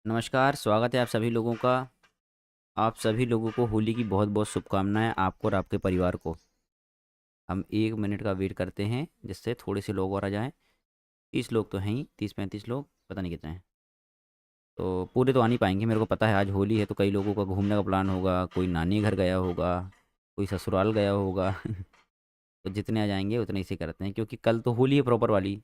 नमस्कार, स्वागत है आप सभी लोगों का। आप सभी लोगों को होली की बहुत-बहुत शुभकामनाएँ आपको और आपके परिवार को। हम 1 मिनट का वेट करते हैं जिससे थोड़े से लोग और आ जाएँ। 30 लोग तो हैं ही, 30-35 लोग, पता नहीं कितने हैं। तो पूरे तो आ नहीं पाएँगे, मेरे को पता है आज होली है तो कई लोगों का घूमने का प्लान होगा, कोई नानी घर गया होगा, कोई ससुराल गया होगा। तो जितने आ जाएँगे उतने ही से करते हैं क्योंकि कल तो होली है प्रॉपर वाली।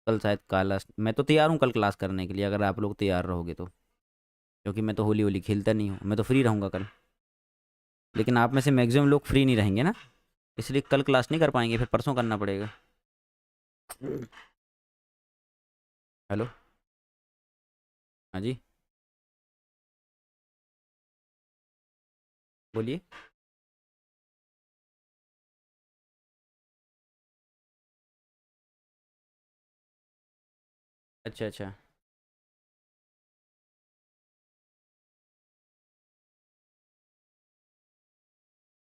कल शायद काला मैं तो तैयार हूँ कल क्लास करने के लिए अगर आप लोग तैयार रहोगे तो। क्योंकि मैं तो होली-वोली खेलता नहीं हूँ, मैं तो फ्री रहूँगा कल। लेकिन आप में से मैक्सिमम लोग फ्री नहीं रहेंगे ना, इसलिए कल क्लास नहीं कर पाएंगे, फिर परसों करना पड़ेगा। हेलो। हाँ जी, बोलिए। अच्छा अच्छा।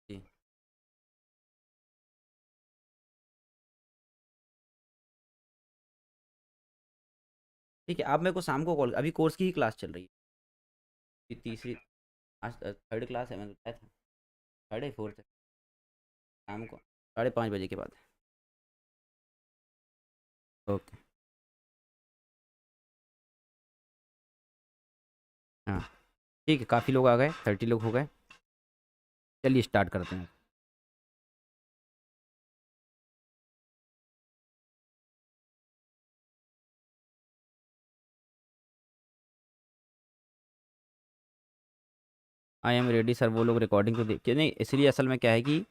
जी, ठीक है, आप मेरे को शाम को कॉल, अभी कोर्स की ही क्लास चल रही है। ये तीसरी, आज थर्ड क्लास है, मैंने बताया था। थर्ड है फोर्थ है, शाम को 5:30 बजे के बाद। ओके। हाँ, ठीक है, काफ़ी लोग आ गए, 30 लोग हो गए। चलिए स्टार्ट करते हैं। आई एम रेडी सर, वो लोग रिकॉर्डिंग तो देखिए नहीं, इसलिए असल में क्या है कि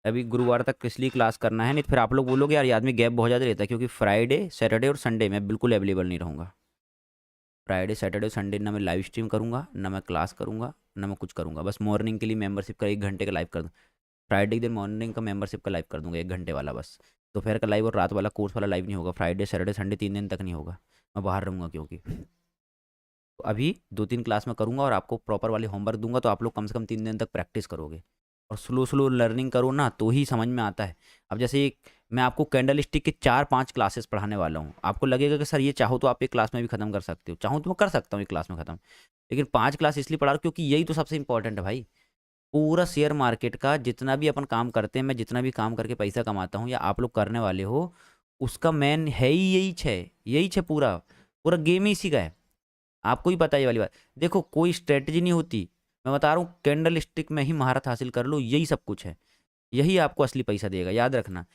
अभी गुरुवार तक इसलिए क्लास करना है, नहीं तो फिर आप लोग बोलोगे यार, याद में गैप बहुत ज़्यादा रहता है क्योंकि फ्राइडे सैटरडे और संडे मैं बिल्कुल अवेलेबल नहीं रहूँगा। फ्राइडे सैटरडे संडे ना मैं लाइव स्ट्रीम करूँगा, ना मैं क्लास करूँगा, ना मैं कुछ करूँगा। बस मॉर्निंग के लिए मेंबरशिप का 1 घंटे का लाइव कर दूँ। फ्राइडे के दिन मॉर्निंग का मेंबरशिप का लाइव कर दूँगा, 1 घंटे वाला बस। दोपहर का लाइव और रात वाला कोर्स वाला लाइव नहीं होगा। फ्राइडे सैटरडे संडे 3 दिन तक नहीं होगा, मैं बाहर रहूँगा क्योंकि तो अभी 2-3 क्लास में करूँगा और आपको प्रॉपर वाले होमवर्क दूंगा, तो आप लोग कम से कम 3 दिन तक प्रैक्टिस करोगे। और स्लो स्लो लर्निंग करो ना तो ही समझ में आता है। अब जैसे मैं आपको कैंडल स्टिक के 4-5 क्लासेस पढ़ाने वाला हूँ, आपको लगेगा कि सर ये चाहो तो आप एक क्लास में भी खत्म कर सकते हो, चाहूँ तो मैं कर सकता हूँ एक क्लास में खत्म। लेकिन 5 क्लास इसलिए पढ़ा रहा हूँ क्योंकि यही तो सबसे इंपॉर्टेंट है भाई। पूरा शेयर मार्केट का जितना भी अपन काम करते हैं, मैं जितना भी काम करके पैसा कमाता हूँ या आप लोग करने वाले हो, उसका मेन है ही यही छे पूरा। पूरा गेम ही इसी का है। आपको ही पता है ये वाली बात। देखो कोई स्ट्रेटजी नहीं होती, मैं बता रहा हूँ कैंडल स्टिक में ही महारत हासिल कर लो, यही सब कुछ है। यही आपको असली पैसा देगा, याद रखना।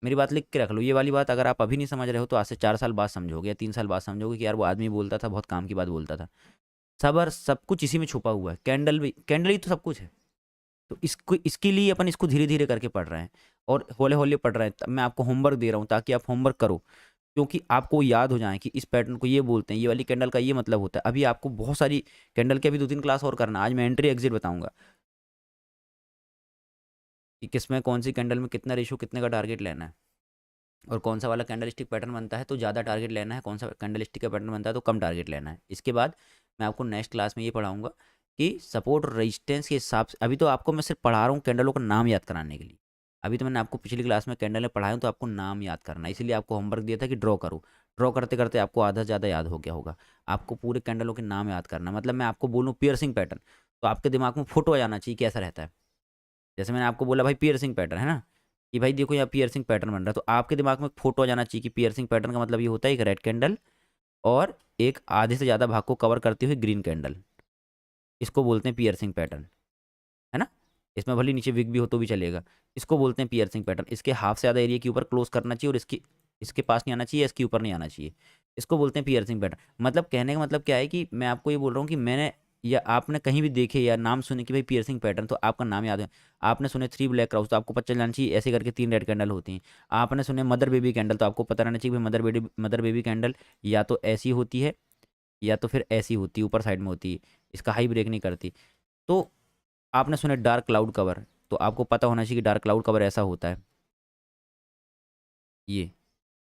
मेरी बात लिख के रख लो, ये वाली बात अगर आप अभी नहीं समझ रहे हो तो आज से 4 साल बाद समझोगे या 3 साल बाद समझोगे कि यार वो आदमी बोलता था, बहुत काम की बात बोलता था। सबर सब कुछ इसी में छुपा हुआ है, कैंडल भी, कैंडल ही तो सब कुछ है। तो इसको, इसके लिए अपन इसको धीरे धीरे करके पढ़ रहे हैं और हौले हौले पढ़ रहे हैं। मैं आपको होमवर्क दे रहा हूँ ताकि आप होमवर्क करो, क्योंकि आपको याद हो जाए कि इस पैटर्न को ये बोलते हैं, ये वाली कैंडल का ये मतलब होता है। अभी आपको बहुत सारी कैंडल के अभी 2-3 क्लास और करना है। आज मैं एंट्री एग्जिट बताऊंगा कि किसमें कौन सी कैंडल में कितना रेशो, कितने का टारगेट लेना है, और कौन सा वाला कैंडल स्टिक पैटर्न बनता है तो ज़्यादा टारगेट लेना है, कौन सा कैंडल स्टिक का पैटर्न बनता है तो कम टारगेट लेना है। इसके बाद मैं आपको नेक्स्ट क्लास में ये पढ़ाऊंगा कि सपोर्ट और रेजिस्टेंस के हिसाब से। अभी तो आपको मैं सिर्फ पढ़ा रहा हूँ कैंडलों का नाम याद कराने के लिए। अभी तो मैंने आपको पिछली क्लास में कैंडलें पढ़ाए हूँ तो आपको नाम याद करना है, इसीलिए आपको होमवर्क दिया था कि ड्रॉ करो। ड्रॉ करते करते आपको आधा से ज़्यादा याद हो गया होगा। आपको पूरे कैंडलों के नाम याद करना है। मतलब मैं आपको बोलूँ पियर्सिंग पैटर्न, तो आपके दिमाग में फोटो आ जाना चाहिए कैसा रहता है। जैसे मैंने आपको बोला भाई पियर्सिंग पैटर्न है ना, कि भाई देखो यहाँ पियर्सिंग पैटर्न बन रहा है, तो आपके दिमाग में एक फोटो आ जाना चाहिए कि पियर्सिंग पैटर्न का मतलब ये होता है एक रेड कैंडल और एक आधे से ज़्यादा भाग को कवर करती हुई ग्रीन कैंडल। इसको बोलते हैं पियर्सिंग पैटर्न, है ना। इसमें भले नीचे विग भी हो तो भी चलेगा। इसको बोलते हैं पियर्सिंग पैटर्न। इसके हाफ से ज़्यादा एरिया के ऊपर क्लोज करना चाहिए और इसकी, इसके पास नहीं आना चाहिए, इसके ऊपर नहीं आना चाहिए। इसको बोलते हैं पियर्सिंग पैटर्न। मतलब कहने का मतलब क्या है कि मैं आपको ये बोल रहा हूँ कि मैंने, या आपने कहीं भी देखे या नाम सुने कि भाई पियर्सिंग पैटर्न, तो आपका नाम याद है। आपने सुने 3 ब्लैक क्राउस तो आपको पता चल जाना चाहिए ऐसे करके 3 रेड कैंडल होती हैं। आपने सुने मदर बेबी कैंडल तो आपको पता रहना चाहिए भाई मदर बेबी कैंडल या तो ऐसी होती है या तो फिर ऐसी होती है, ऊपर साइड में होती है, इसका हाई ब्रेक नहीं करती। तो आपने सुने डार्क क्लाउड कवर, तो आपको पता होना चाहिए कि डार्क क्लाउड कवर ऐसा होता है, ये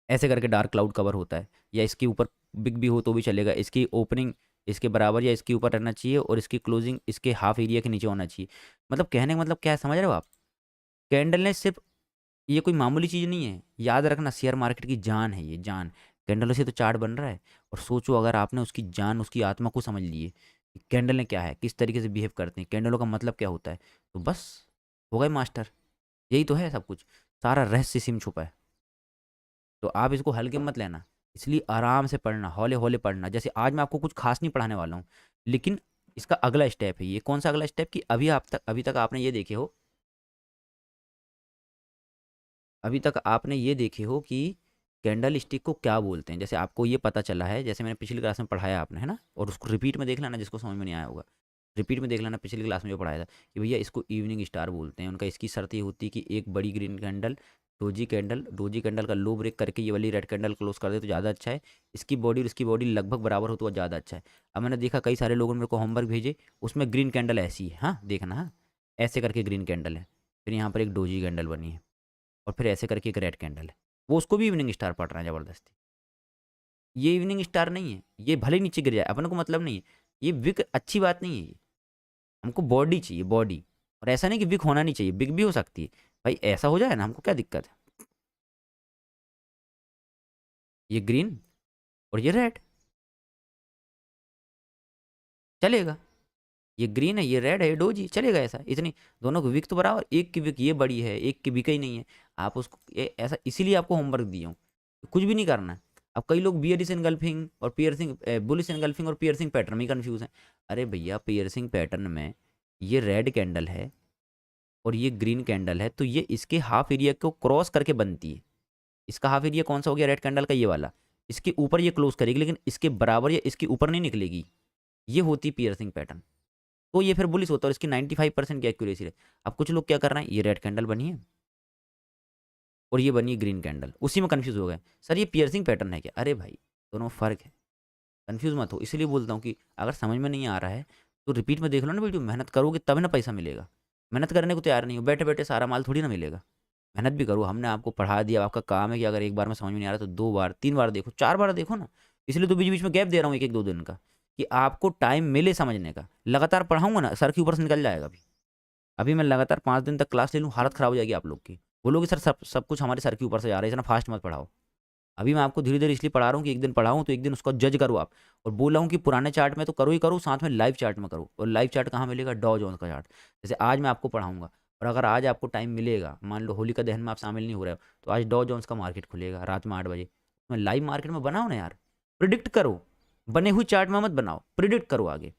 ऐसे करके डार्क क्लाउड कवर होता है। या इसके ऊपर बिग भी हो तो भी चलेगा, इसकी ओपनिंग इसके बराबर या इसके ऊपर रहना चाहिए और इसकी क्लोजिंग इसके हाफ एरिया के नीचे होना चाहिए। मतलब कहने का मतलब क्या है, समझ रहे हो आप। कैंडल ने सिर्फ, ये कोई मामूली चीज़ नहीं है, याद रखना शेयर मार्केट की जान है ये, जान। कैंडलों से तो चार्ट बन रहा है। और सोचो अगर आपने उसकी जान, उसकी आत्मा को समझ लिए कि कैंडल ने क्या है, किस तरीके से बिहेव करते हैं, कैंडलों का मतलब क्या होता है, तो बस हो गए मास्टर। यही तो है सब कुछ, सारा रहस्य सिम छुपा है। तो आप इसको हल्के मत लेना, इसलिए आराम से पढ़ना, हौले हौले पढ़ना। जैसे आज मैं आपको कुछ खास नहीं पढ़ाने वाला हूँ, लेकिन इसका अगला स्टेप है। ये कौन सा अगला स्टेप, कि अभी तक आपने ये देखे हो, अभी तक आपने ये देखे हो कि कैंडल स्टिक को क्या बोलते हैं। जैसे आपको ये पता चला है, जैसे मैंने पिछली क्लास में पढ़ाया आपने, है ना, और उसको रिपीट में देख लेना जिसको समझ में नहीं आया होगा, रिपीट में देख लेना पिछली क्लास में जो पढ़ाया था, कि भैया इसको इवनिंग स्टार बोलते हैं। उनका इसकी शर्त ये होती है कि एक बड़ी ग्रीन कैंडल, डोजी कैंडल का लो ब्रेक करके ये वाली रेड कैंडल क्लोज कर दे तो ज़्यादा अच्छा है। इसकी बॉडी और इसकी बॉडी लगभग बराबर हो तो ज़्यादा अच्छा है। अब मैंने देखा कई सारे लोगों ने मेरे को होमवर्क भेजे, उसमें ग्रीन कैंडल ऐसी है, हाँ देखना, हाँ ऐसे करके ग्रीन कैंडल है, फिर यहाँ पर एक डोजी कैंडल बनी है, और फिर ऐसे करके एक रेड कैंडल है। वो उसको भी इवनिंग स्टार पढ़ रहा है ज़बरदस्ती। ये इवनिंग स्टार नहीं है, ये भले ही नीचे गिर जाए अपने को मतलब नहीं है, ये विक अच्छी बात नहीं है। ये हमको बॉडी चाहिए, बॉडी। और ऐसा नहीं कि विक होना नहीं चाहिए, विक भी हो सकती है भाई, ऐसा हो जाए ना, हमको क्या दिक्कत है। ये ग्रीन और ये रेड चलेगा, ये ग्रीन है ये रेड है ये डोजी चलेगा, ऐसा इतनी दोनों की विक तो बराबर, एक की विक ये बड़ी है एक की विक ही नहीं है। आप उसको ऐसा, इसीलिए आपको होमवर्क दिया हूँ, कुछ भी नहीं करना है। अब कई लोग बियरिश एनगल्फिंग और पियर्सिंग, बुलिश एनगल्फिंग और पियर्सिंग पैटर्न में कंफ्यूज हैं। अरे भैया पियर्सिंग पैटर्न में ये रेड कैंडल है और ये ग्रीन कैंडल है, तो ये इसके हाफ एरिया को क्रॉस करके बनती है। इसका हाफ एरिया कौन सा हो गया रेड कैंडल का, ये वाला, इसके ऊपर ये क्लोज करेगी, लेकिन इसके बराबर या इसके ऊपर नहीं निकलेगी, ये होती पियर्सिंग पैटर्न। तो ये फिर बुलिश होता है और इसकी 95% की एक्यूरेसी है। अब कुछ लोग क्या कर रहे हैं, ये रेड कैंडल बनी है और ये बनी ग्रीन कैंडल, उसी में कंफ्यूज हो गए, सर ये पियर्सिंग पैटर्न है क्या। अरे भाई दोनों में फ़र्क है, कंफ्यूज मत हो। इसलिए बोलता हूँ कि अगर समझ में नहीं आ रहा है तो रिपीट में देख लो ना वीडियो, मेहनत करोगे तब ना पैसा मिलेगा। मेहनत करने को तैयार नहीं हो, बैठे बैठे सारा माल थोड़ी ना मिलेगा। मेहनत भी करो, हमने आपको पढ़ा दिया, आपका काम है कि अगर एक बार में समझ में नहीं आ रहा तो 2 बार 3 बार देखो, 4 बार देखो ना। इसलिए तो बीच बीच में गैप दे रहा हूँ, एक एक 2 दिन का, कि आपको टाइम मिले समझने का। लगातार पढ़ाऊंगा ना सर के ऊपर से निकल जाएगा। अभी अभी मैं लगातार 5 दिन तक क्लास ले लूँ, हालत ख़राब हो जाएगी आप लोग की। बोलोगे सर सब सब कुछ हमारे सर के ऊपर से आ रहा है, इतना फास्ट मत पढ़ाओ। अभी मैं आपको धीरे धीरे इसलिए पढ़ा रहा हूँ कि एक दिन पढ़ाऊँ तो एक दिन उसको जज करो आप। और बोल रहा हूँ कि पुराने चार्ट में तो करो ही करो, साथ में लाइव चार्ट में करो। और लाइव चार्ट कहाँ मिलेगा, डॉ जोन्स का चार्ट। जैसे आज मैं आपको पढ़ाऊंगा, और अगर आज आपको टाइम मिलेगा, मान लो होली का दहन में आप शामिल नहीं हो रहे हो, तो आज डॉ जोन्स का मार्केट खुलेगा रात में 8 बजे। मैं लाइव मार्केट में बनाओ ना यार, प्रिडिक्ट करो, बने हुई चार्ट में मत बनाओ, प्रिडिक्ट करो आगे।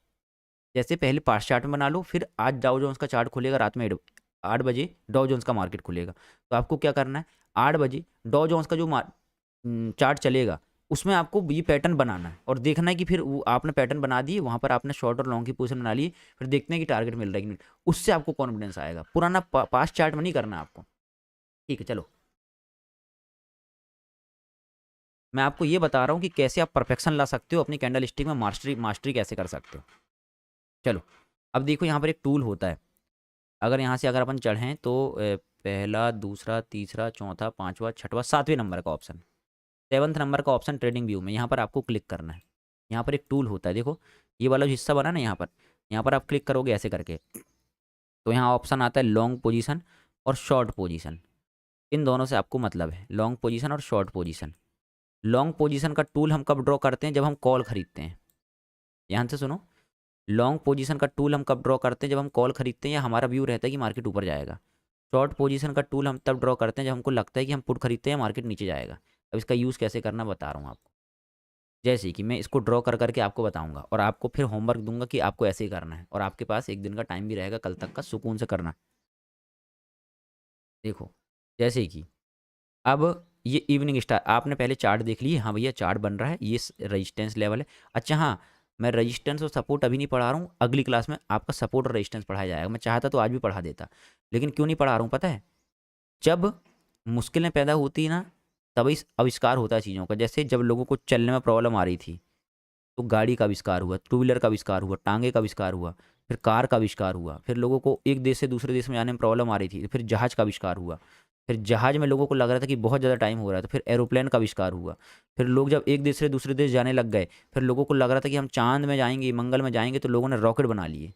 जैसे पहले पास्ट चार्ट में बना लो, फिर आज डाउ जोन्स का चार्ट खुलेगा रात में 8 बजे, डॉ जोन्स का मार्केट खुलेगा। तो आपको क्या करना है, 8 बजे डॉ जोन्स का जो चार्ट चलेगा उसमें आपको ये पैटर्न बनाना है, और देखना है कि फिर वो आपने पैटर्न बना दिए, वहाँ पर आपने शॉर्ट और लॉन्ग की पोजीशन बना ली, फिर देखते हैं कि टारगेट मिल रहा है कि नहीं। उससे आपको कॉन्फिडेंस आएगा, पुराना पास्ट चार्ट में नहीं करना है आपको। ठीक है चलो, मैं आपको ये बता रहा हूँ कि कैसे आप परफेक्शन ला सकते हो अपनी कैंडल स्टिक में, मास्टरी मास्टरी कैसे कर सकते हो। चलो अब देखो यहाँ पर एक टूल होता है, अगर यहाँ से अगर अपन चढ़ें तो पहला दूसरा तीसरा चौथा पाँचवा छठवा 7वें नंबर का ऑप्शन, 7th नंबर का ऑप्शन ट्रेडिंग व्यू में, यहाँ पर आपको क्लिक करना है। यहाँ पर एक टूल होता है, देखो ये वाला जो हिस्सा बना ना, यहाँ पर आप क्लिक करोगे ऐसे करके, तो यहाँ ऑप्शन आता है लॉन्ग पोजीशन और शॉर्ट पोजीशन। इन दोनों से आपको मतलब है, लॉन्ग पोजीशन और शॉर्ट पोजीशन। लॉन्ग पोजीशन का टूल हम कब ड्रॉ करते हैं, जब हम कॉल खरीदते हैं। ध्यान से सुनो, लॉन्ग पोजीशन का टूल हम कब ड्रॉ करते हैं, जब हम कॉल खरीदते हैं या हमारा व्यू रहता है कि मार्केट ऊपर जाएगा। शॉर्ट पोजीशन का टूल हम तब ड्रॉ करते हैं जब हमको लगता है कि हम पुट खरीदते हैं मार्केट नीचे जाएगा। अब इसका यूज़ कैसे करना बता रहा हूँ आपको। जैसे कि मैं इसको ड्रॉ कर करके आपको बताऊंगा, और आपको फिर होमवर्क दूंगा कि आपको ऐसे ही करना है, और आपके पास एक दिन का टाइम भी रहेगा कल तक का सुकून से करना। देखो जैसे कि अब ये इवनिंग स्टार, आपने पहले चार्ट देख लिए, हाँ भैया चार्ट बन रहा है, ये रजिस्टेंस लेवल है। अच्छा हाँ, मैं रजिस्टेंस और सपोर्ट अभी नहीं पढ़ा रहा हूँ, अगली क्लास में आपका सपोर्ट और रजिस्टेंस पढ़ाया जाएगा। मैं चाहता तो आज भी पढ़ा देता, लेकिन क्यों नहीं पढ़ा रहा हूँ पता है, जब मुश्किलें पैदा होती है ना, तभी आविष्कार होता है चीज़ों का। जैसे जब लोगों को चलने में प्रॉब्लम आ रही थी, तो गाड़ी का आविष्कार हुआ, टू व्हीलर का आविष्कार हुआ, टांगे का आविष्कार हुआ, फिर कार का आविष्कार हुआ, फिर लोगों को एक देश से दूसरे देश में जाने में प्रॉब्लम आ रही थी, तो फिर जहाज़ का आविष्कार हुआ, फिर जहाज़ में लोगों को लग रहा था कि बहुत ज़्यादा टाइम हो रहा है, तो फिर एरोप्लेन का आविष्कार हुआ। फिर लोग जब एक देश से दूसरे देश जाने लग गए, फिर लोगों को लग रहा था कि हम चांद में जाएंगे, मंगल में जाएंगे, तो लोगों ने रॉकेट बना लिए,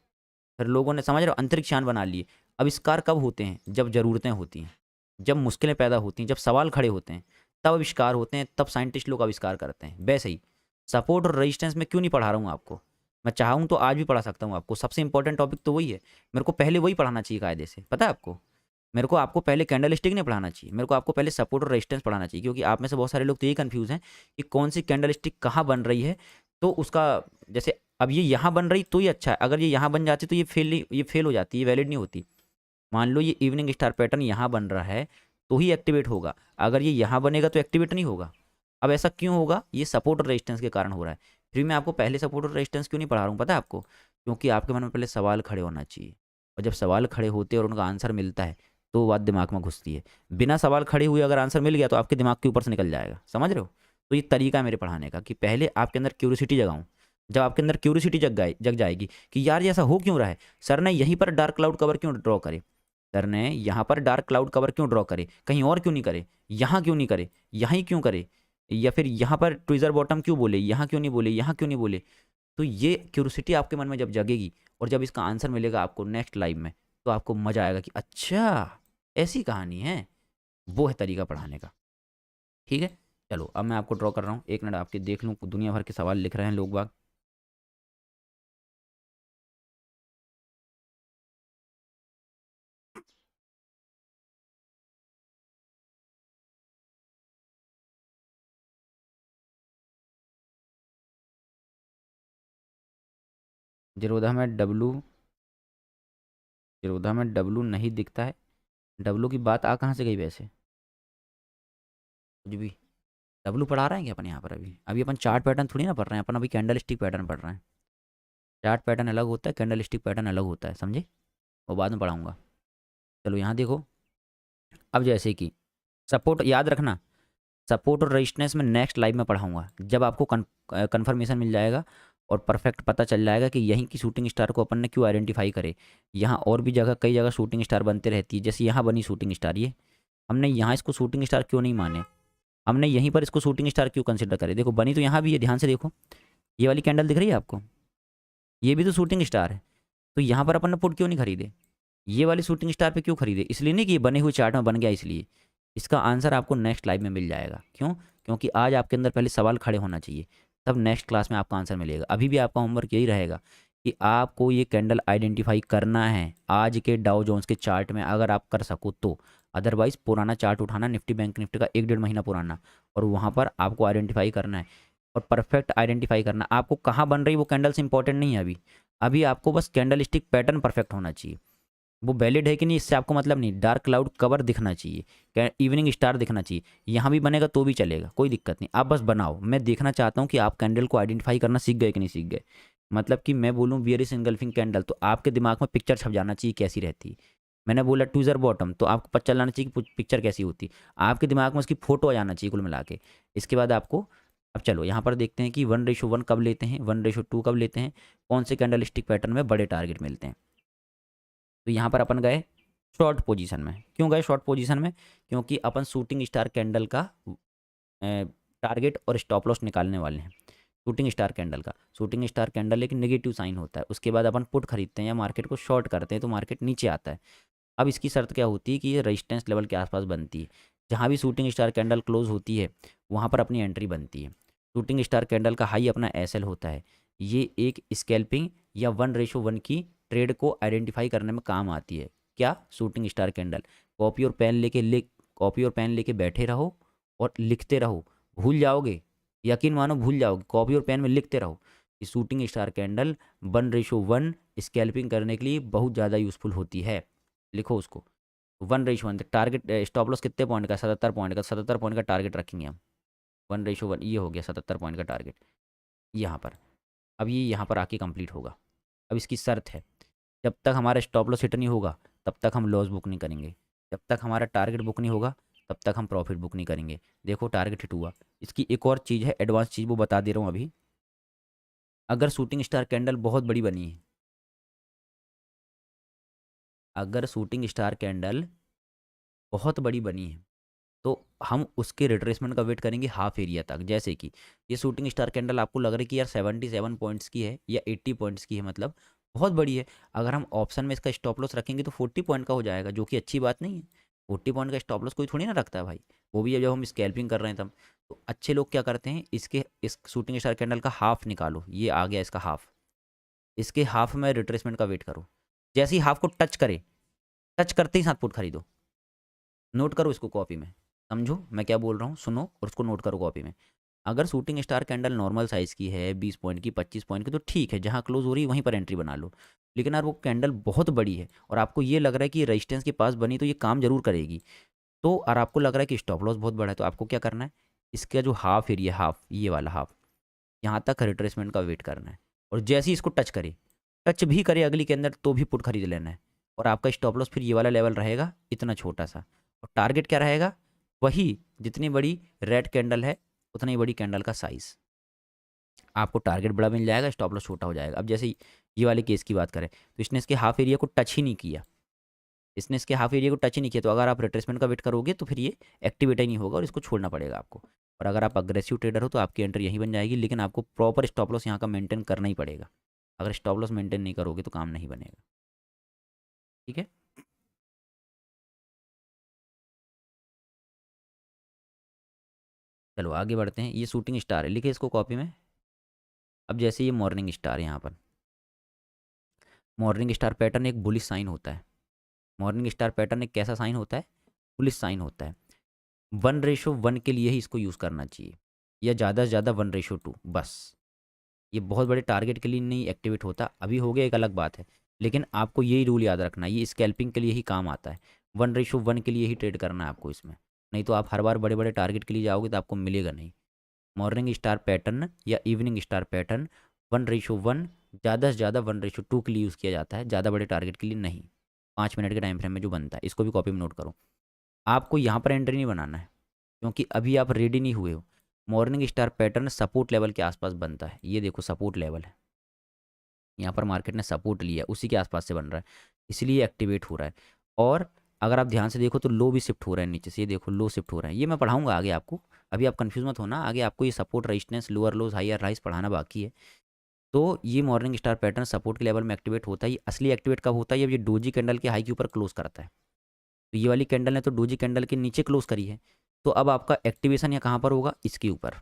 फिर लोगों ने समझ रहे हो अंतरिक्ष यान बना लिए। आविष्कार कब होते हैं, जब ज़रूरतें होती हैं, जब मुश्किलें पैदा होती हैं, जब सवाल खड़े होते हैं, तब आविष्कार होते हैं, तब साइंटिस्ट लोग आविष्कार करते हैं। वैसे ही सपोर्ट और रेजिस्टेंस में क्यों नहीं पढ़ा रहा हूँ आपको, मैं चाहूँ तो आज भी पढ़ा सकता हूँ आपको, सबसे इंपॉर्टेंट टॉपिक तो वही है। मेरे को पहले वही पढ़ाना चाहिए कायदे से, पता है आपको। मेरे को आपको पहले कैंडल स्टिक नहीं पढ़ाना चाहिए, मेरे को आपको पहले सपोर्ट और रेजिस्टेंस पढ़ाना चाहिए, क्योंकि आप में से बहुत सारे लोग तो यही कंफ्यूज हैं कि कौन सी कैंडल स्टिक कहाँ बन रही है। तो उसका जैसे अब ये यहाँ बन रही तो ये अच्छा है, अगर ये यहाँ बन जाती तो ये फेल हो जाती, ये वैलिड नहीं होती। मान लो ये इवनिंग स्टार पैटर्न यहाँ बन रहा है तो ही एक्टिवेट होगा, अगर ये यहाँ बनेगा तो एक्टिवेट नहीं होगा। अब ऐसा क्यों होगा, ये सपोर्ट और रेजिस्टेंस के कारण हो रहा है। फिर मैं आपको पहले सपोर्ट और रेजिस्टेंस क्यों नहीं पढ़ा रहा हूँ पता है आपको, क्योंकि आपके मन में पहले सवाल खड़े होना चाहिए, और जब सवाल खड़े होते हैं और उनका आंसर मिलता है तो वो बात दिमाग में घुसती है। बिना सवाल खड़े हुए अगर आंसर मिल गया तो आपके दिमाग के ऊपर से निकल जाएगा, समझ रहे हो। तो ये तरीका है मेरे पढ़ाने का कि पहले आपके अंदर क्यूरियोसिटी जगाऊं। जब आपके अंदर क्यूरियोसिटी जग जाएगी कि यार ये ऐसा हो क्यों रहा है, सर ने यहीं पर डार्क क्लाउड कवर क्यों ड्रॉ करे, सर ने यहाँ पर डार्क क्लाउड कवर क्यों ड्रॉ करे, कहीं और क्यों नहीं करे, यहाँ क्यों नहीं करे, यहाँ ही क्यों करे, या फिर यहाँ पर ट्विजर बॉटम क्यों बोले, यहाँ क्यों नहीं बोले, यहाँ क्यों नहीं बोले। तो ये क्यूरियोसिटी आपके मन में जब जगेगी और जब इसका आंसर मिलेगा आपको नेक्स्ट लाइव में, तो आपको मजा आएगा कि अच्छा ऐसी कहानी है। वो है तरीका पढ़ाने का, ठीक है। चलो अब मैं आपको ड्रॉ कर रहा हूँ, एक मिनट आपके देख लूँ, दुनिया भर के सवाल लिख रहे हैं लोग बाग। जिरोधा में डब्लू नहीं दिखता है, डब्लू की बात आ कहाँ से गई वैसे, कुछ भी। डब्लू पढ़ा रहे हैं क्या अपन यहाँ पर, अभी अभी अपन चार्ट पैटर्न थोड़ी ना पढ़ रहे हैं, अपन अभी कैंडल स्टिक पैटर्न पढ़ रहे हैं। चार्ट पैटर्न अलग होता है, कैंडल स्टिक पैटर्न अलग होता है, समझे, वो बाद में पढ़ाऊंगा। चलो यहाँ देखो, अब जैसे कि सपोर्ट याद रखना, सपोर्ट और रेजिस्टेंस में नेक्स्ट लाइव में पढ़ाऊंगा, जब आपको कन्फर्मेशन मिल जाएगा और परफेक्ट पता चल जाएगा कि यहीं की शूटिंग स्टार को अपन ने क्यों आइडेंटिफाई करे। यहाँ और भी जगह कई जगह शूटिंग स्टार बनते रहती है, जैसे यहाँ बनी शूटिंग स्टार, ये हमने यहाँ इसको शूटिंग स्टार क्यों नहीं माने, हमने यहीं पर इसको शूटिंग स्टार क्यों कंसिडर करे। देखो बनी तो यहाँ भी है, ध्यान से देखो, ये वाली कैंडल दिख रही है आपको, ये भी तो शूटिंग स्टार है। तो यहाँ पर अपन ने पुट क्यों नहीं खरीदे, ये वाली शूटिंग स्टार पे क्यों खरीदे, इसलिए नहीं कि ये बने हुए चार्ट में बन गया इसलिए। इसका आंसर आपको नेक्स्ट लाइव में मिल जाएगा, क्यों, क्योंकि आज आपके अंदर पहले सवाल खड़े होना चाहिए, तब नेक्स्ट क्लास में आपका आंसर मिलेगा। अभी भी आपका होमवर्क यही रहेगा कि आपको ये कैंडल आइडेंटिफाई करना है आज के डाउ जोन्स के चार्ट में, अगर आप कर सको तो। अदरवाइज पुराना चार्ट उठाना, निफ्टी बैंक निफ्टी का 1-1.5 महीना पुराना, और वहाँ पर आपको आइडेंटिफाई करना है और परफेक्ट आइडेंटिफाई करना। आपको कहाँ बन रही वो कैंडल्स इंपॉर्टेंट नहीं है अभी, अभी आपको बस कैंडल स्टिक पैटर्न परफेक्ट होना चाहिए। वो वैलिड है कि नहीं इससे आपको मतलब नहीं, डार्क क्लाउड कवर दिखना चाहिए, इवनिंग स्टार दिखना चाहिए, यहाँ भी बनेगा तो भी चलेगा, कोई दिक्कत नहीं, आप बस बनाओ। मैं देखना चाहता हूँ कि आप कैंडल को आइडेंटिफाई करना सीख गए कि नहीं सीख गए। मतलब कि मैं बोलूँ बियरिश इनगल्फिंग कैंडल तो आपके दिमाग में पिक्चर छप जाना चाहिए कैसी रहती है। मैंने बोला ट्विजर बॉटम तो आपको पता चल जाना चाहिए कि पिक्चर कैसी होती, आपके दिमाग में उसकी फोटो आ जाना चाहिए कुल मिला के। इसके बाद आपको, अब चलो यहाँ पर देखते हैं कि 1:1 कब लेते हैं, 1:2 कब लेते हैं, कौन से कैंडल स्टिक पैटर्न में बड़े टारगेट मिलते हैं। तो यहाँ पर अपन गए शॉर्ट पोजीशन में, क्यों गए शॉर्ट पोजीशन में, क्योंकि अपन शूटिंग स्टार कैंडल का टारगेट और स्टॉप लॉस निकालने वाले हैं। शूटिंग स्टार कैंडल का, शूटिंग स्टार कैंडल एक नेगेटिव साइन होता है, उसके बाद अपन पुट खरीदते हैं या मार्केट को शॉर्ट करते हैं तो मार्केट नीचे आता है। अब इसकी शर्त क्या होती है कि ये रेजिस्टेंस लेवल के आसपास बनती है, जहाँ भी शूटिंग स्टार कैंडल क्लोज होती है वहाँ पर अपनी एंट्री बनती है। शूटिंग स्टार कैंडल का हाई अपना एसएल होता है, ये एक स्कैल्पिंग या 1:1 की ट्रेड को आइडेंटिफाई करने में काम आती है। क्या, शूटिंग स्टार कैंडल। कॉपी और पेन लेके बैठे रहो और लिखते रहो, भूल जाओगे, यकीन मानो भूल जाओगे, कॉपी और पेन में लिखते रहो कि शूटिंग स्टार कैंडल 1:1 स्कैल्पिंग करने के लिए बहुत ज़्यादा यूज़फुल होती है। लिखो उसको 1:1। टारगेट स्टॉप लॉस कितने पॉइंट का, 77 पॉइंट का, 77 पॉइंट का टारगेट रखेंगे हम। 1:1 ये हो गया 77 पॉइंट का टारगेट यहाँ पर। अब ये यहाँ पर आके कंप्लीट होगा। अब इसकी शर्त है, जब तक हमारा स्टॉप लॉस हिट नहीं होगा तब तक हम लॉस बुक नहीं करेंगे, जब तक हमारा टारगेट बुक नहीं होगा तब तक हम प्रॉफिट बुक नहीं करेंगे। देखो टारगेट हिट हुआ। इसकी एक और चीज़ है, एडवांस चीज़, वो बता दे रहा हूँ अभी। अगर शूटिंग स्टार कैंडल बहुत बड़ी बनी है, अगर शूटिंग स्टार कैंडल बहुत बड़ी बनी है तो हम उसके रिट्रेसमेंट का वेट करेंगे हाफ एरिया तक। जैसे कि ये शूटिंग स्टार कैंडल आपको लग रहा है कि यार 77 पॉइंट्स की है या 80 पॉइंट्स की है, मतलब बहुत बड़ी है। अगर हम ऑप्शन में इसका स्टॉप लॉस रखेंगे तो 40 पॉइंट का हो जाएगा, जो कि अच्छी बात नहीं है। 40 पॉइंट का स्टॉप लॉस कोई थोड़ी ना रखता है भाई, वो भी जब हम स्कैल्पिंग कर रहे हैं तब। तो अच्छे लोग क्या करते हैं, इसके इस शूटिंग स्टार कैंडल का हाफ निकालो, ये आ गया इसका हाफ, इसके हाफ में रिट्रेसमेंट का वेट करो, जैसे ही हाफ को टच करे, टच करते ही साथ पुट खरीदो। नोट करो इसको कॉपी में, समझो मैं क्या बोल रहा हूँ, सुनो और उसको नोट करो कॉपी में। अगर shooting star candle normal size की है 20 पॉइंट की 25 पॉइंट की तो ठीक है, जहाँ क्लोज हो रही है वहीं पर एंट्री बना लो। लेकिन अगर वो कैंडल बहुत बड़ी है और आपको ये लग रहा है कि रेजिस्टेंस के पास बनी तो ये काम जरूर करेगी, तो और आपको लग रहा है कि स्टॉप लॉस बहुत बड़ा है, तो आपको क्या करना है, इसका जो हाफ एरिया, हाफ ये वाला हाफ, यहाँ तक रिट्रेसमेंट का वेट करना है। और जैसे ही इसको टच करे, टच भी करे अगली के अंदर, तो भी पुट खरीद लेना है। और आपका स्टॉप लॉस फिर ये वाला लेवल रहेगा इतना छोटा सा, और टारगेट क्या रहेगा, वही जितनी बड़ी रेड कैंडल है उतना ही बड़ी कैंडल का साइज़। आपको टारगेट बड़ा मिल जाएगा, स्टॉप लॉस छोटा हो जाएगा। अब जैसे ये वाले केस की बात करें तो इसने इसके हाफ एरिया को टच ही नहीं किया, इसने इसके हाफ एरिया को टच ही नहीं किया, तो अगर आप रिट्रेसमेंट का वेट करोगे तो फिर ये एक्टिवेट ही नहीं होगा और इसको छोड़ना पड़ेगा आपको। और अगर आप अग्रेसिव ट्रेडर हो तो आपकी एंट्री यहीं बन जाएगी, लेकिन आपको प्रॉपर स्टॉप लॉस यहाँ का मेंटेन करना ही पड़ेगा। अगर स्टॉप लॉस मेंटेन नहीं करोगे तो काम नहीं बनेगा, ठीक है। चलो आगे बढ़ते हैं, ये शूटिंग स्टार है, लिखे इसको कॉपी में। अब जैसे ये मॉर्निंग स्टार है, यहाँ पर मॉर्निंग स्टार पैटर्न एक बुलिश साइन होता है। मॉर्निंग स्टार पैटर्न एक कैसा साइन होता है, बुलिश साइन होता है। 1:1 के लिए ही इसको यूज़ करना चाहिए, या ज़्यादा से ज़्यादा 1:2 बस। ये बहुत बड़े टारगेट के लिए नहीं एक्टिवेट होता, अभी हो गया एक अलग बात है, लेकिन आपको यही रूल याद रखना है, ये स्कैल्पिंग के लिए ही काम आता है। 1:1 के लिए ही ट्रेड करना है आपको इसमें, नहीं तो आप हर बार बड़े बड़े टारगेट के लिए जाओगे तो आपको मिलेगा नहीं। मॉर्निंग स्टार पैटर्न या इवनिंग स्टार पैटर्न 1:1, ज़्यादा से ज़्यादा 1:2 के लिए यूज़ किया जाता है, ज़्यादा बड़े टारगेट के लिए नहीं। 5 मिनट के टाइम फ्रेम में जो बनता है, इसको भी कॉपी में नोट करो। आपको यहाँ पर एंट्री नहीं बनाना है क्योंकि अभी आप रेडी नहीं हुए हो। Morning star pattern support level के आसपास बनता है, ये देखो सपोर्ट लेवल है, यहाँ पर मार्केट ने सपोर्ट लिया उसी के आसपास से बन रहा है, इसलिए एक्टिवेट हो रहा है। और अगर आप ध्यान से देखो तो लो भी शिफ्ट हो रहा है नीचे से, ये देखो लो शिफ्ट हो रहा है, ये मैं पढ़ाऊंगा आगे आपको, अभी आप कंफ्यूज मत होना, आगे आपको ये support resistance lower lows higher rise पढ़ाना बाकी है। तो ये मॉर्निंग स्टार पैटर्न सपोर्ट के लेवल में एक्टिवेट होता है, असली एक्टिवेट कब होता है, जब ये डोजी कैंडल के हाई के ऊपर क्लोज करता है। तो ये वाली कैंडल ने तो डोजी कैंडल के नीचे क्लोज करी है, तो अब आपका एक्टिवेशन यहाँ कहाँ पर होगा, इसके ऊपर।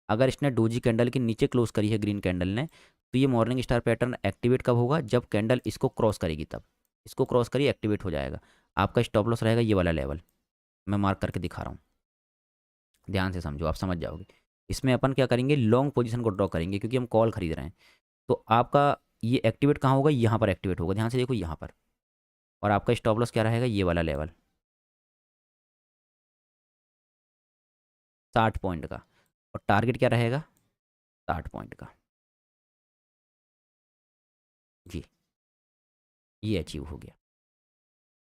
अगर इसने डोजी कैंडल के नीचे क्लोज करी है ग्रीन कैंडल ने, तो ये मॉर्निंग स्टार पैटर्न एक्टिवेट कब होगा, जब कैंडल इसको क्रॉस करेगी, तब इसको क्रॉस करिए एक्टिवेट हो जाएगा। आपका स्टॉप लॉस रहेगा ये वाला लेवल, मैं मार्क करके दिखा रहा हूँ, ध्यान से समझो आप समझ जाओगे। इसमें अपन क्या करेंगे, लॉन्ग पोजीशन को ड्रॉ करेंगे क्योंकि हम कॉल खरीद रहे हैं। तो आपका ये एक्टिवेट कहाँ होगा, यहाँ पर एक्टिवेट होगा, ध्यान से देखो यहाँ पर। और आपका स्टॉप लॉस क्या रहेगा, ये वाला लेवल 60 पॉइंट का, और टारगेट क्या रहेगा 60 पॉइंट का। जी, ये अचीव हो गया,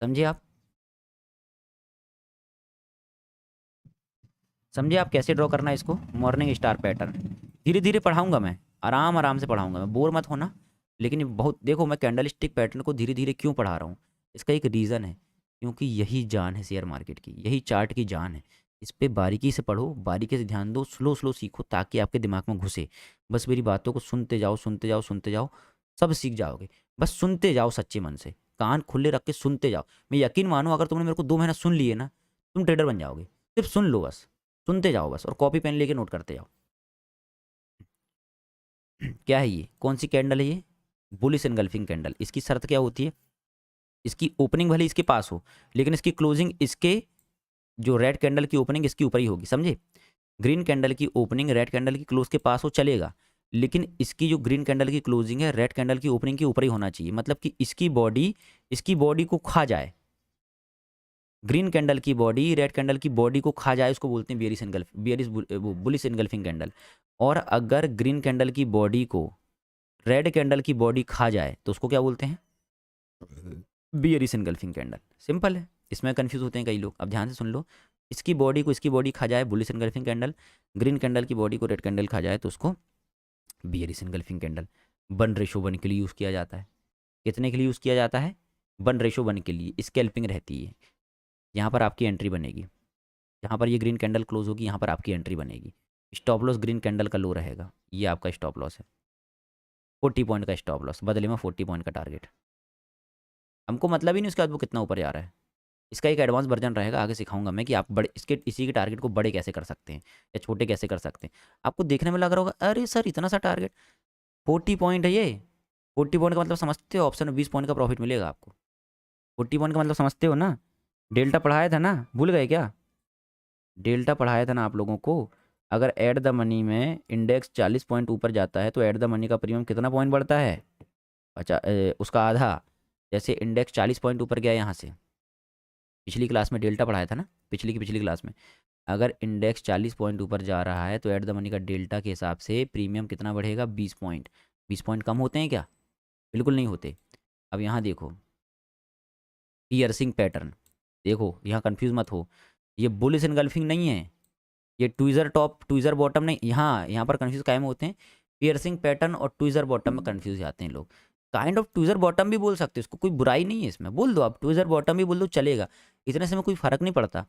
समझे आप, समझे आप कैसे ड्रॉ करना है इसको, मॉर्निंग स्टार पैटर्न। धीरे धीरे पढ़ाऊंगा मैं, आराम आराम से पढ़ाऊंगा मैं, बोर मत होना। लेकिन ये बहुत देखो, मैं कैंडल स्टिक पैटर्न को धीरे धीरे क्यों पढ़ा रहा हूँ, इसका एक रीज़न है, क्योंकि यही जान है शेयर मार्केट की, यही चार्ट की जान है। इस पे बारीकी से पढ़ो, बारीकी से ध्यान दो, स्लो स्लो सीखो ताकि आपके दिमाग में घुसे। बस मेरी बातों को सुनते जाओ सुनते जाओ सुनते जाओ, सब सीख जाओगे। बस सुनते जाओ सच्चे मन से, कान खुले रख के सुनते जाओ। मैं यकीन मानो अगर तुमने मेरे को 2 महीना सुन लिए ना, तुम ट्रेडर बन जाओगे। सिर्फ सुन लो बस, सुनते जाओ बस, और कॉपी पेन लेके नोट करते जाओ। क्या है ये, कौन सी कैंडल है ये, बुलिश एनगल्फिंग कैंडल। इसकी शर्त क्या होती है, इसकी ओपनिंग भले इसके पास हो, लेकिन इसकी क्लोजिंग इसके, जो रेड कैंडल की ओपनिंग इसकी ऊपर ही होगी, समझे। ग्रीन कैंडल की ओपनिंग रेड कैंडल की क्लोज के पास हो चलेगा, लेकिन इसकी जो ग्रीन कैंडल की क्लोजिंग है रेड कैंडल की ओपनिंग के ऊपर ही होना चाहिए, मतलब कि इसकी बॉडी को खा जाए। ग्रीन कैंडल की बॉडी रेड कैंडल की बॉडी को खा जाए, उसको बोलते हैं bearish engulf, bearish bullish engulfing candle. और अगर ग्रीन कैंडल की बॉडी को रेड कैंडल की बॉडी खा जाए तो उसको क्या बोलते हैं, बियरिश एनगल्फिंग कैंडल। सिंपल है, इसमें कंफ्यूज होते हैं कई लोग, अब ध्यान से सुन लो। इसकी बॉडी को इसकी बॉडी खा जाए bullish engulfing candle, green candle की बॉडी को रेड कैंडल खा जाए तो उसको बियरिश एनगल्फिंग कैंडल। 1:1 के लिए यूज़ किया जाता है, कितने के लिए यूज़ किया जाता है, 1:1 के लिए स्कैल्पिंग रहती है। यहाँ पर आपकी एंट्री बनेगी, जहाँ पर ये ग्रीन कैंडल क्लोज होगी यहाँ पर आपकी एंट्री बनेगी। स्टॉप लॉस ग्रीन कैंडल का लो रहेगा, ये आपका स्टॉप लॉस है। 40 पॉइंट का स्टॉप लॉस, बदले में 40 पॉइंट का टारगेट। हमको मतलब ही नहीं उसके बाद वो कितना ऊपर जा रहा है, इसका एक एडवांस वर्जन रहेगा, आगे सिखाऊंगा मैं कि आप बड़े इसी के टारगेट को बड़े कैसे कर सकते हैं या छोटे कैसे कर सकते हैं। आपको देखने में लग रहा होगा अरे सर इतना सा टारगेट, 40 पॉइंट है ये। 40 पॉइंट का मतलब समझते हो, ऑप्शन में 20 पॉइंट का प्रॉफिट मिलेगा आपको। 40 पॉइंट का मतलब समझते हो ना, डेल्टा पढ़ाया था ना, भूल गए क्या? डेल्टा पढ़ाया था ना आप लोगों को। अगर एट द मनी में इंडेक्स 40 पॉइंट ऊपर जाता है तो एट द मनी का प्रीमियम कितना पॉइंट बढ़ता है? उसका आधा। जैसे इंडेक्स 40 पॉइंट ऊपर गया यहाँ से, पिछली क्लास में डेल्टा पढ़ाया था ना, पिछली की पिछली क्लास में। अगर इंडेक्स 40 पॉइंट ऊपर जा रहा है तो एट द मनी का डेल्टा के हिसाब से प्रीमियम कितना बढ़ेगा? 20 पॉइंट। 20 पॉइंट कम होते हैं क्या? बिल्कुल नहीं होते। अब यहाँ देखो पियर्सिंग पैटर्न, देखो यहाँ कंफ्यूज मत हो, ये बुलिश इनगल्फिंग नहीं है, ये ट्विज़र टॉप ट्विज़र बॉटम नहीं। यहाँ पर कंफ्यूज कायम होते हैं, पियर्सिंग पैटर्न और ट्विज़र बॉटम में कंफ्यूज जाते हैं लोग। काइंड ऑफ ट्विज़र बॉटम भी बोल सकते हो इसको, कोई बुराई नहीं है इसमें, बोल दो आप ट्विज़र बॉटम भी बोल दो चलेगा, इतने से में कोई फ़र्क नहीं पड़ता।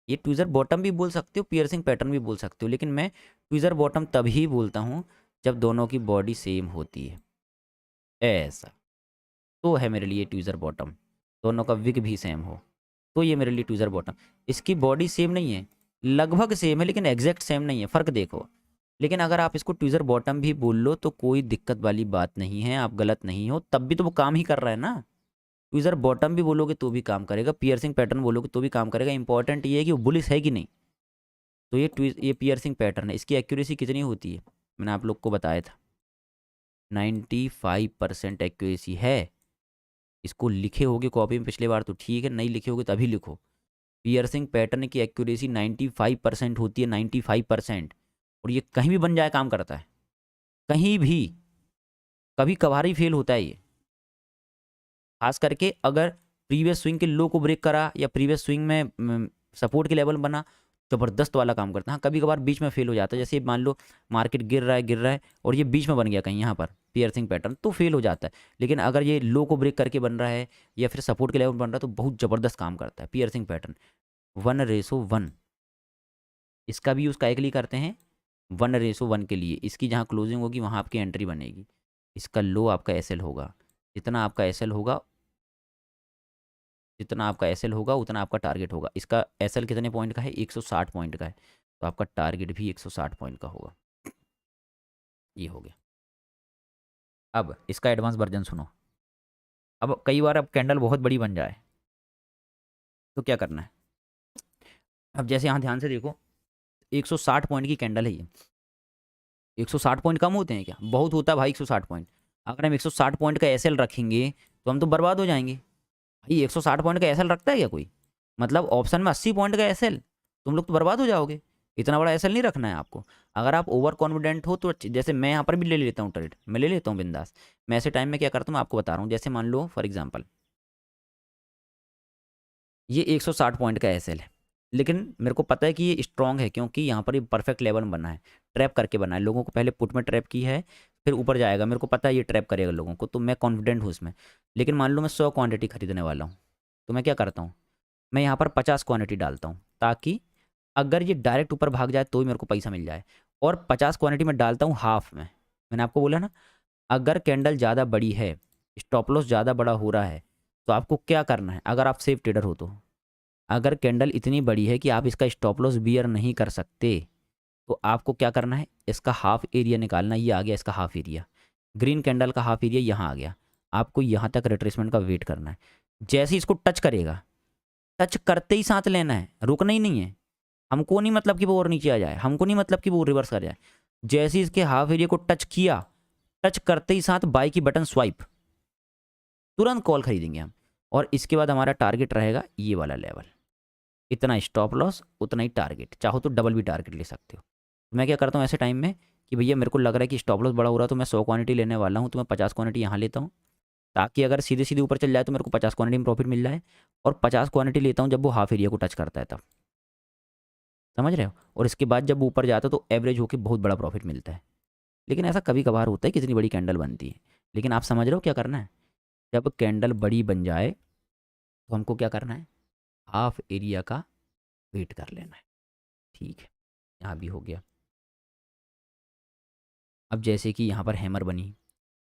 ये ट्विज़र बॉटम भी बोल सकते हो, पियर्सिंग पैटर्न भी बोल सकते हो, लेकिन मैं ट्विज़र बॉटम तभी बोलता हूँ जब दोनों की बॉडी सेम होती है, ऐसा तो है मेरे लिए ट्विज़र बॉटम, दोनों का विग भी सेम हो तो ये मेरे लिए ट्विज़र बॉटम। इसकी बॉडी सेम नहीं है, लगभग सेम है लेकिन एग्जैक्ट सेम नहीं है, फ़र्क देखो। लेकिन अगर आप इसको ट्विज़र बॉटम भी बोल लो तो कोई दिक्कत वाली बात नहीं है, आप गलत नहीं हो, तब भी तो वो काम ही कर रहा है ना। ट्विज़र बॉटम भी बोलोगे तो भी काम करेगा, पियर्सिंग पैटर्न बोलोगे तो भी काम करेगा, इंपॉर्टेंट ये है कि वो बुलिश है कि नहीं। तो ये पियर्सिंग पैटर्न है, इसकी एक्यूरेसी कितनी होती है? मैंने आप लोग को बताया था 95% एक्यूरेसी है। इसको लिखे होगे कॉपी में पिछले बार तो ठीक है, नहीं लिखे होगे तभी लिखो। पियर्सिंग पैटर्न की एक्यूरेसी 95% होती है, 95%। और ये कहीं भी बन जाए काम करता है, कहीं भी, कभी कभार ही फेल होता है ये। खास करके अगर प्रीवियस स्विंग के लो को ब्रेक करा या प्रीवियस स्विंग में सपोर्ट के लेवल बना, ज़बरदस्त वाला काम करता है। हाँ कभी कभार बीच में फेल हो जाता है, जैसे मान लो मार्केट गिर रहा है और ये बीच में बन गया कहीं यहाँ पर पियर्सिंग पैटर्न, तो फेल हो जाता है। लेकिन अगर ये लो को ब्रेक करके बन रहा है या फिर सपोर्ट के लेवल बन रहा है तो बहुत ज़बरदस्त काम करता है पियर्सिंग पैटर्न। 1:1, इसका भी यूज़ काय के लिए करते हैं? 1:1 के लिए। इसकी जहाँ क्लोजिंग होगी वहाँ आपकी एंट्री बनेगी, इसका लो आपका एसएल होगा, जितना आपका एसएल होगा, जितना आपका एसएल होगा उतना आपका टारगेट होगा। इसका एसएल कितने पॉइंट का है? 160 पॉइंट का है, तो आपका टारगेट भी 160 पॉइंट का होगा। ये हो गया। अब इसका एडवांस वर्जन सुनो। अब कई बार अब कैंडल बहुत बड़ी बन जाए तो क्या करना है? अब जैसे यहाँ ध्यान से देखो 160 पॉइंट की कैंडल है ये, 160 पॉइंट कम होते हैं क्या? बहुत होता है भाई 160 पॉइंट। अगर हम 160 पॉइंट का एसएल रखेंगे तो हम तो बर्बाद हो जाएंगे। भाई 160 पॉइंट का एसएल रखता है क्या कोई? मतलब ऑप्शन में 80 पॉइंट का एसएल, तुम लोग तो बर्बाद हो जाओगे। इतना बड़ा एसएल नहीं रखना है आपको। अगर आप ओवर कॉन्फिडेंट हो तो जैसे मैं यहाँ पर भी ले लेता हूँ ट्रेड, मैं ले लेता हूँ बिंदास। मैं ऐसे टाइम में क्या करता हूँ मैं आपको बता रहा हूँ। जैसे मान लो फॉर एग्जाम्पल ये 160 पॉइंट का एसएल है, लेकिन मेरे को पता है कि ये स्ट्रॉन्ग है क्योंकि यहाँ पर ये परफेक्ट लेवल बना है, ट्रैप करके बना है, लोगों को पहले पुट में ट्रैप की है, फिर ऊपर जाएगा, मेरे को पता है ये ट्रैप करेगा लोगों को, तो मैं कॉन्फिडेंट हूँ इसमें। लेकिन मान लो मैं 100 क्वांटिटी खरीदने वाला हूँ, तो मैं क्या करता हूँ, मैं यहाँ पर 50 क्वांटिटी डालता हूँ ताकि अगर ये डायरेक्ट ऊपर भाग जाए तो ही मेरे को पैसा मिल जाए। और 50 क्वांटिटी में डालता हूँ हाफ में। मैंने आपको बोला ना, अगर कैंडल ज़्यादा बड़ी है, स्टॉप लॉस ज़्यादा बड़ा हो रहा है, तो आपको क्या करना है? अगर आप सेफ ट्रेडर हो तो, अगर कैंडल इतनी बड़ी है कि आप इसका स्टॉप लॉस बियर नहीं कर सकते, तो आपको क्या करना है? इसका हाफ एरिया निकालना। ये आ गया इसका हाफ एरिया, ग्रीन कैंडल का हाफ एरिया यहाँ आ गया। आपको यहाँ तक रिट्रेसमेंट का वेट करना है। जैसे ही इसको टच करेगा, टच करते ही साथ लेना है, रुकना ही नहीं है। हमको नहीं मतलब कि वो और नीचे आ जाए, हमको नहीं मतलब कि वो रिवर्स कर जाए। जैसे ही इसके हाफ एरिया को टच किया, टच करते ही साथ बाई की बटन स्वाइप, तुरंत कॉल खरीदेंगे हम। और इसके बाद हमारा टारगेट रहेगा ये वाला लेवल, इतना स्टॉप लॉस उतना ही टारगेट, चाहो तो डबल भी टारगेट ले सकते हो। तो मैं क्या करता हूँ ऐसे टाइम में कि भैया मेरे को लग रहा है कि स्टॉप लॉस बड़ा हो रहा है, तो मैं 100 क्वांटिटी लेने वाला हूँ, तो मैं 50 क्वांटिटी यहाँ लेता हूँ, ताकि अगर सीधे सीधे ऊपर चल जाए तो मेरे को 50 क्वांटिटी में प्रॉफिट मिल जाए। और 50 क्वांटिटी लेता हूँ जब वो हाफ एरिया को टच करता है तब, समझ रहे हो? और इसके बाद जब वो ऊपर जाता है तो एवरेज होकर बहुत बड़ा प्रॉफिट मिलता है। लेकिन ऐसा कभी कभार होता है कि इतनी बड़ी कैंडल बनती है। लेकिन आप समझ रहे हो क्या करना है? जब कैंडल बड़ी बन जाए तो हमको क्या करना है? हाफ एरिया का वेट कर लेना है। ठीक है, यहाँ भी हो गया। अब जैसे कि यहाँ पर हैमर बनी,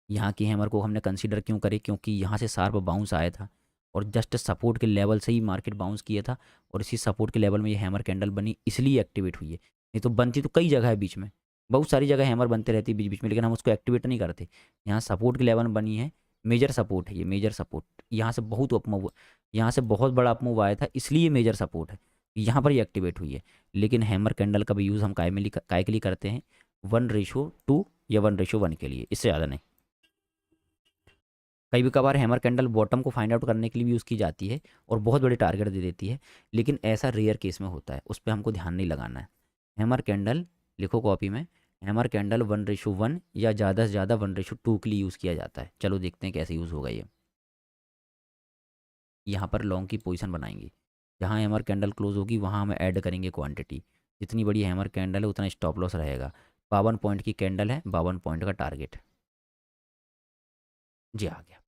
यहाँ की हैमर को हमने कंसीडर क्यों करे? क्योंकि यहाँ से शार्प बाउंस आया था, और जस्ट सपोर्ट के लेवल से ही मार्केट बाउंस किया था और इसी सपोर्ट के लेवल में ये हैमर कैंडल बनी, इसलिए एक्टिवेट हुई है। नहीं तो बनती तो कई जगह है बीच में, बहुत सारी जगह हैमर बनते रहती है बीच बीच में, लेकिन हम उसको एक्टिवेट नहीं करते। यहाँ सपोर्ट के लेवल में बनी है, मेजर सपोर्ट है ये, मेजर सपोर्ट। यहाँ से बहुत अपमूव, यहाँ से बहुत बड़ा अपमूव आया था, इसलिए मेजर सपोर्ट है, यहाँ पर ये एक्टिवेट हुई है। लेकिन हैमर कैंडल का भी यूज़ हम काय के लिए करते हैं, 1:2 या 1:1 के लिए, इससे ज़्यादा नहीं। कई भी कभार हैमर कैंडल बॉटम को फाइंड आउट करने के लिए भी यूज़ की जाती है और बहुत बड़े टारगेट दे देती है, लेकिन ऐसा रेयर केस में होता है, उस पर हमको ध्यान नहीं लगाना है। हैमर कैंडल लिखो कॉपी में, हैमर कैंडल 1:1 या ज़्यादा से ज़्यादा 1:2 के लिए यूज़ किया जाता है। चलो देखते हैं कैसे यूज़ होगा ये। यहाँ पर लॉन्ग की पोजीशन बनाएंगे, जहाँ हैमर कैंडल क्लोज होगी वहाँ हम ऐड करेंगे क्वांटिटी। जितनी बड़ी हैमर कैंडल है उतना स्टॉप लॉस रहेगा। 52 पॉइंट की कैंडल है, 52 पॉइंट का टारगेट जी आ गया,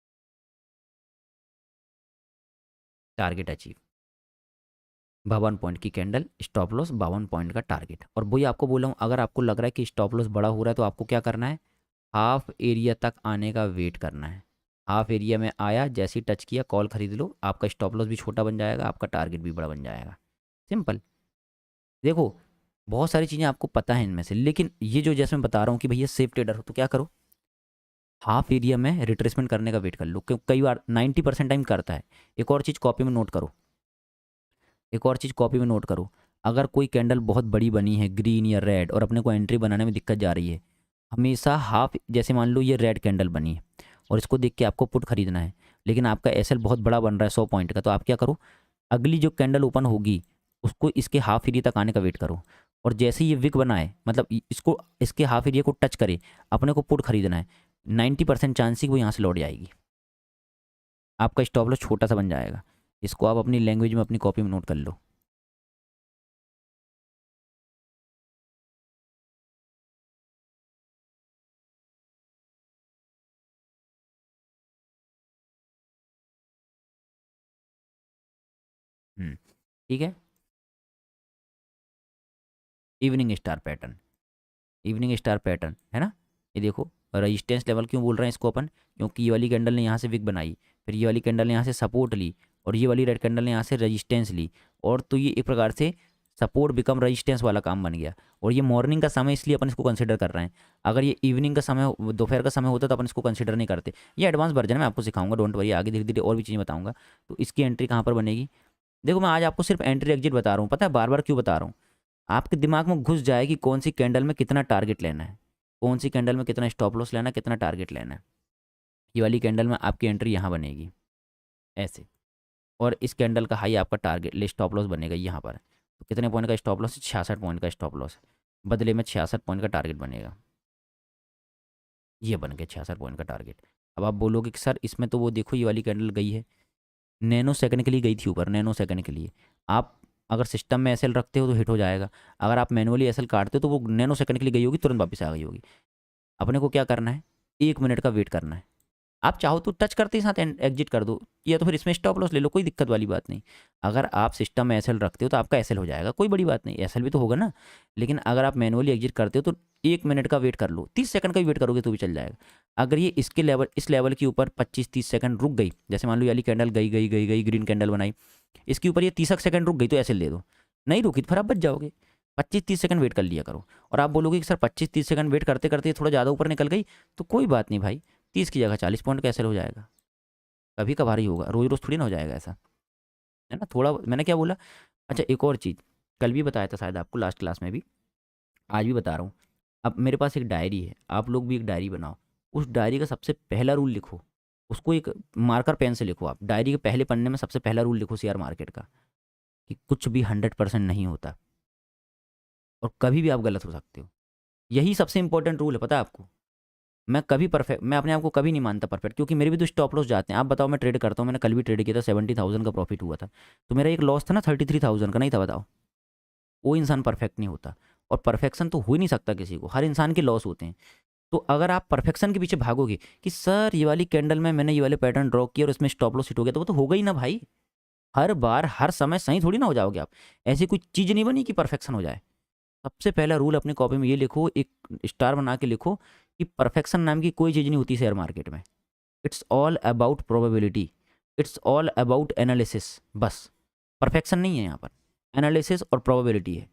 टारगेट अचीव। 52 पॉइंट की कैंडल, स्टॉप लॉस 52 पॉइंट का टारगेट। और वही आपको बोला हूँ, अगर आपको लग रहा है कि स्टॉप लॉस बड़ा हो रहा है तो आपको क्या करना है, हाफ एरिया तक आने का वेट करना है। हाफ एरिया में आया, जैसे ही टच किया कॉल खरीद लो, आपका स्टॉप लॉस भी छोटा बन जाएगा, आपका टारगेट भी बड़ा बन जाएगा। सिंपल। देखो बहुत सारी चीज़ें आपको पता है इनमें से, लेकिन ये जो जैसे मैं बता रहा हूँ कि भैया सेफ ट्रेडर हो तो क्या करो, हाफ एरिया में रिट्रेसमेंट करने का वेट कर लो, क्योंकि कई बार 90% टाइम करता है। एक और चीज़ कॉपी में नोट करो, एक और चीज़ कॉपी में नोट करो, अगर कोई कैंडल बहुत बड़ी बनी है ग्रीन या रेड और अपने को एंट्री बनाने में दिक्कत जा रही है, हमेशा हाफ, जैसे मान लो ये रेड कैंडल बनी है और इसको देख के आपको पुट खरीदना है, लेकिन आपका एसएल बहुत बड़ा बन रहा है 100 पॉइंट का, तो आप क्या करो, अगली जो कैंडल ओपन होगी उसको इसके हाफ एरिया तक आने का वेट करो, और जैसे ही ये विक बनाए, मतलब इसको इसके हाफ एरिया को टच करे, अपने को पुट खरीदना है, 90% चांस ही वो यहाँ से लौट जाएगी, आपका स्टॉप लॉस छोटा सा बन जाएगा। इसको आप अपनी लैंग्वेज में अपनी कॉपी में नोट कर लो। ठीक है। Evening star pattern, evening star pattern है ना, ये देखो रजिस्टेंस लेवल क्यों बोल रहे हैं इसको अपन, क्योंकि ये वाली कैंडल ने यहाँ से विक बनाई, फिर ये वाली कैंडल ने यहाँ से सपोर्ट ली, और ये वाली रेड कैंडल ने यहाँ से रजिस्टेंस ली, और तो ये एक प्रकार से सपोर्ट बिकम रजिस्टेंस वाला काम बन गया। और ये मॉर्निंग का समय इसलिए अपन इसको कंसिडर कर रहे हैं, अगर ये इवनिंग का समय, दोपहर का समय होता तो अपन इसको कंसिडर नहीं करते। ये एडवांस वर्जन मैं आपको सिखाऊंगा, डोंट वरी, आगे धीरे धीरे और भी चीज़ें बताऊंगा। तो इसकी एंट्री कहाँ पर बनेगी, देखो मैं आज आपको सिर्फ एंट्री एग्जिट बता रहा हूँ, पता है बार बार क्यों बता रहा हूँ, आपके दिमाग में घुस जाए कि कौन सी कैंडल में कितना टारगेट लेना है, कौन सी कैंडल में कितना स्टॉप लॉस लेना है, कितना टारगेट लेना है। ये वाली कैंडल में आपकी एंट्री यहाँ बनेगी ऐसे, और इस कैंडल का हाई आपका टारगेट स्टॉप लॉस बनेगा यहाँ पर। तो कितने पॉइंट का स्टॉप लॉस है, 66 पॉइंट का स्टॉप लॉस है, बदले में 66 पॉइंट का टारगेट बनेगा। ये बन गया 66 पॉइंट का टारगेट। अब आप बोलोगे कि सर इसमें तो वो देखो ये वाली कैंडल गई है, नैनो सेकंड के लिए गई थी ऊपर, नैनो सेकंड के लिए। आप अगर सिस्टम में एसएल रखते हो तो हिट हो जाएगा, अगर आप मैनुअली एसएल काटते हो तो वो नैनो सेकंड के लिए गई होगी, तुरंत वापस आ गई होगी। अपने को क्या करना है, 1 मिनट का वेट करना है। आप चाहो तो टच करते ही साथ एग्जिट कर दो, या तो फिर इसमें स्टॉप लॉस ले लो, कोई दिक्कत वाली बात नहीं। अगर आप सिस्टम में एसएल रखते हो तो आपका एसएल हो जाएगा, कोई बड़ी बात नहीं, एसएल भी तो होगा ना। लेकिन अगर आप मैनुअली एग्जिट करते हो तो 1 मिनट का वेट कर लो, 30 सेकंड का भी वेट करोगे तो भी चल जाएगा। अगर ये इसके लेवल, इस लेवल के ऊपर 25-30 सेकंड रुक गई, जैसे मान लो वाली कैंडल गई गई गई गई, ग्रीन कैंडल बनाई, इसके ऊपर ये 30 सेकंड रुक गई तो एसएल दे दो, नहीं रुकी तो फिर आप बच जाओगे। 25-30 सेकंड वेट कर लिया करो। और आप बोलोगे कि सर 25-30 सेकंड वेट करते करते थोड़ा ज़्यादा ऊपर निकल गई, तो कोई बात नहीं भाई, 30 की जगह 40 पॉइंट का एसएल हो जाएगा, कभी कभार ही होगा, रोज रोज थोड़ी ना हो जाएगा ऐसा, है ना। थोड़ा मैंने क्या बोला, अच्छा एक और चीज़, कल भी बताया था शायद आपको लास्ट क्लास में भी, आज भी बता रहा हूँ। अब मेरे पास एक डायरी है, आप लोग भी एक डायरी बनाओ, उस डायरी का सबसे पहला रूल लिखो, उसको एक मार्कर पेन से लिखो, आप डायरी के पहले पन्ने में सबसे पहला रूल लिखो शेयर मार्केट का, कि कुछ भी 100% नहीं होता और कभी भी आप गलत हो सकते हो। यही सबसे इंपॉर्टेंट रूल है, पता है आपको। मैं कभी परफेक्ट, मैं अपने आप को कभी नहीं मानता परफेक्ट, क्योंकि मेरे भी तो स्टॉप लॉस जाते हैं। आप बताओ, मैं ट्रेड करता हूँ, मैंने कल भी ट्रेड किया था, 70,000 का प्रॉफिट हुआ था, तो मेरा एक लॉस था ना 33,000 का, नहीं था, बताओ। वो इंसान परफेक्ट नहीं होता, और परफेक्शन तो हो ही नहीं सकता किसी को, हर इंसान के लॉस होते हैं। तो अगर आप परफेक्शन के पीछे भागोगे कि सर ये वाली कैंडल में मैंने ये वाले पैटर्न ड्रॉ किया और इसमें स्टॉप लॉस हिट हो गया, तो वो तो होगा ही ना भाई। हर बार हर समय सही थोड़ी ना हो जाओगे आप, ऐसी कोई चीज़ नहीं बनी कि परफेक्शन हो जाए। सबसे पहला रूल अपनी कॉपी में ये लिखो, एक स्टार बना के लिखो, कि परफेक्शन नाम की कोई चीज़ नहीं होती शेयर मार्केट में। It's all about probability. It's all about analysis, बस परफेक्शन नहीं है यहाँ पर, एनालिसिस और प्रोबेबिलिटी है।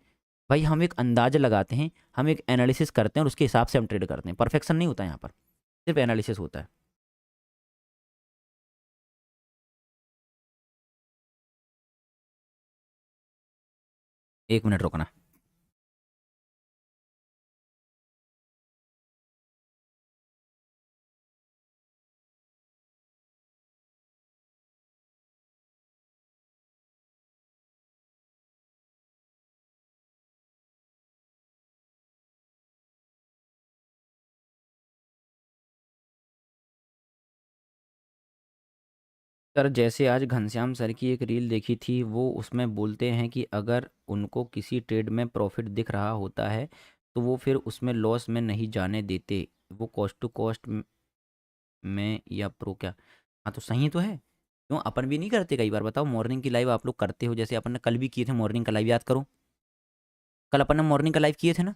भाई हम एक अंदाजा लगाते हैं, हम एक एनालिसिस करते हैं और उसके हिसाब से हम ट्रेड करते हैं। परफेक्शन नहीं होता यहाँ पर, सिर्फ एनालिसिस होता है। एक मिनट रुकना। सर जैसे आज घनश्याम सर की एक रील देखी थी, वो उसमें बोलते हैं कि अगर उनको किसी ट्रेड में प्रॉफिट दिख रहा होता है तो वो फिर उसमें लॉस में नहीं जाने देते, वो कॉस्ट टू कॉस्ट में या प्रो क्या। हाँ तो सही तो है, क्यों अपन भी नहीं करते कई बार? बताओ, मॉर्निंग की लाइव आप लोग करते हो, जैसे अपन ने कल भी किए थे मॉर्निंग का लाइव, याद करो कल अपन ने मॉर्निंग का लाइव किए थे ना।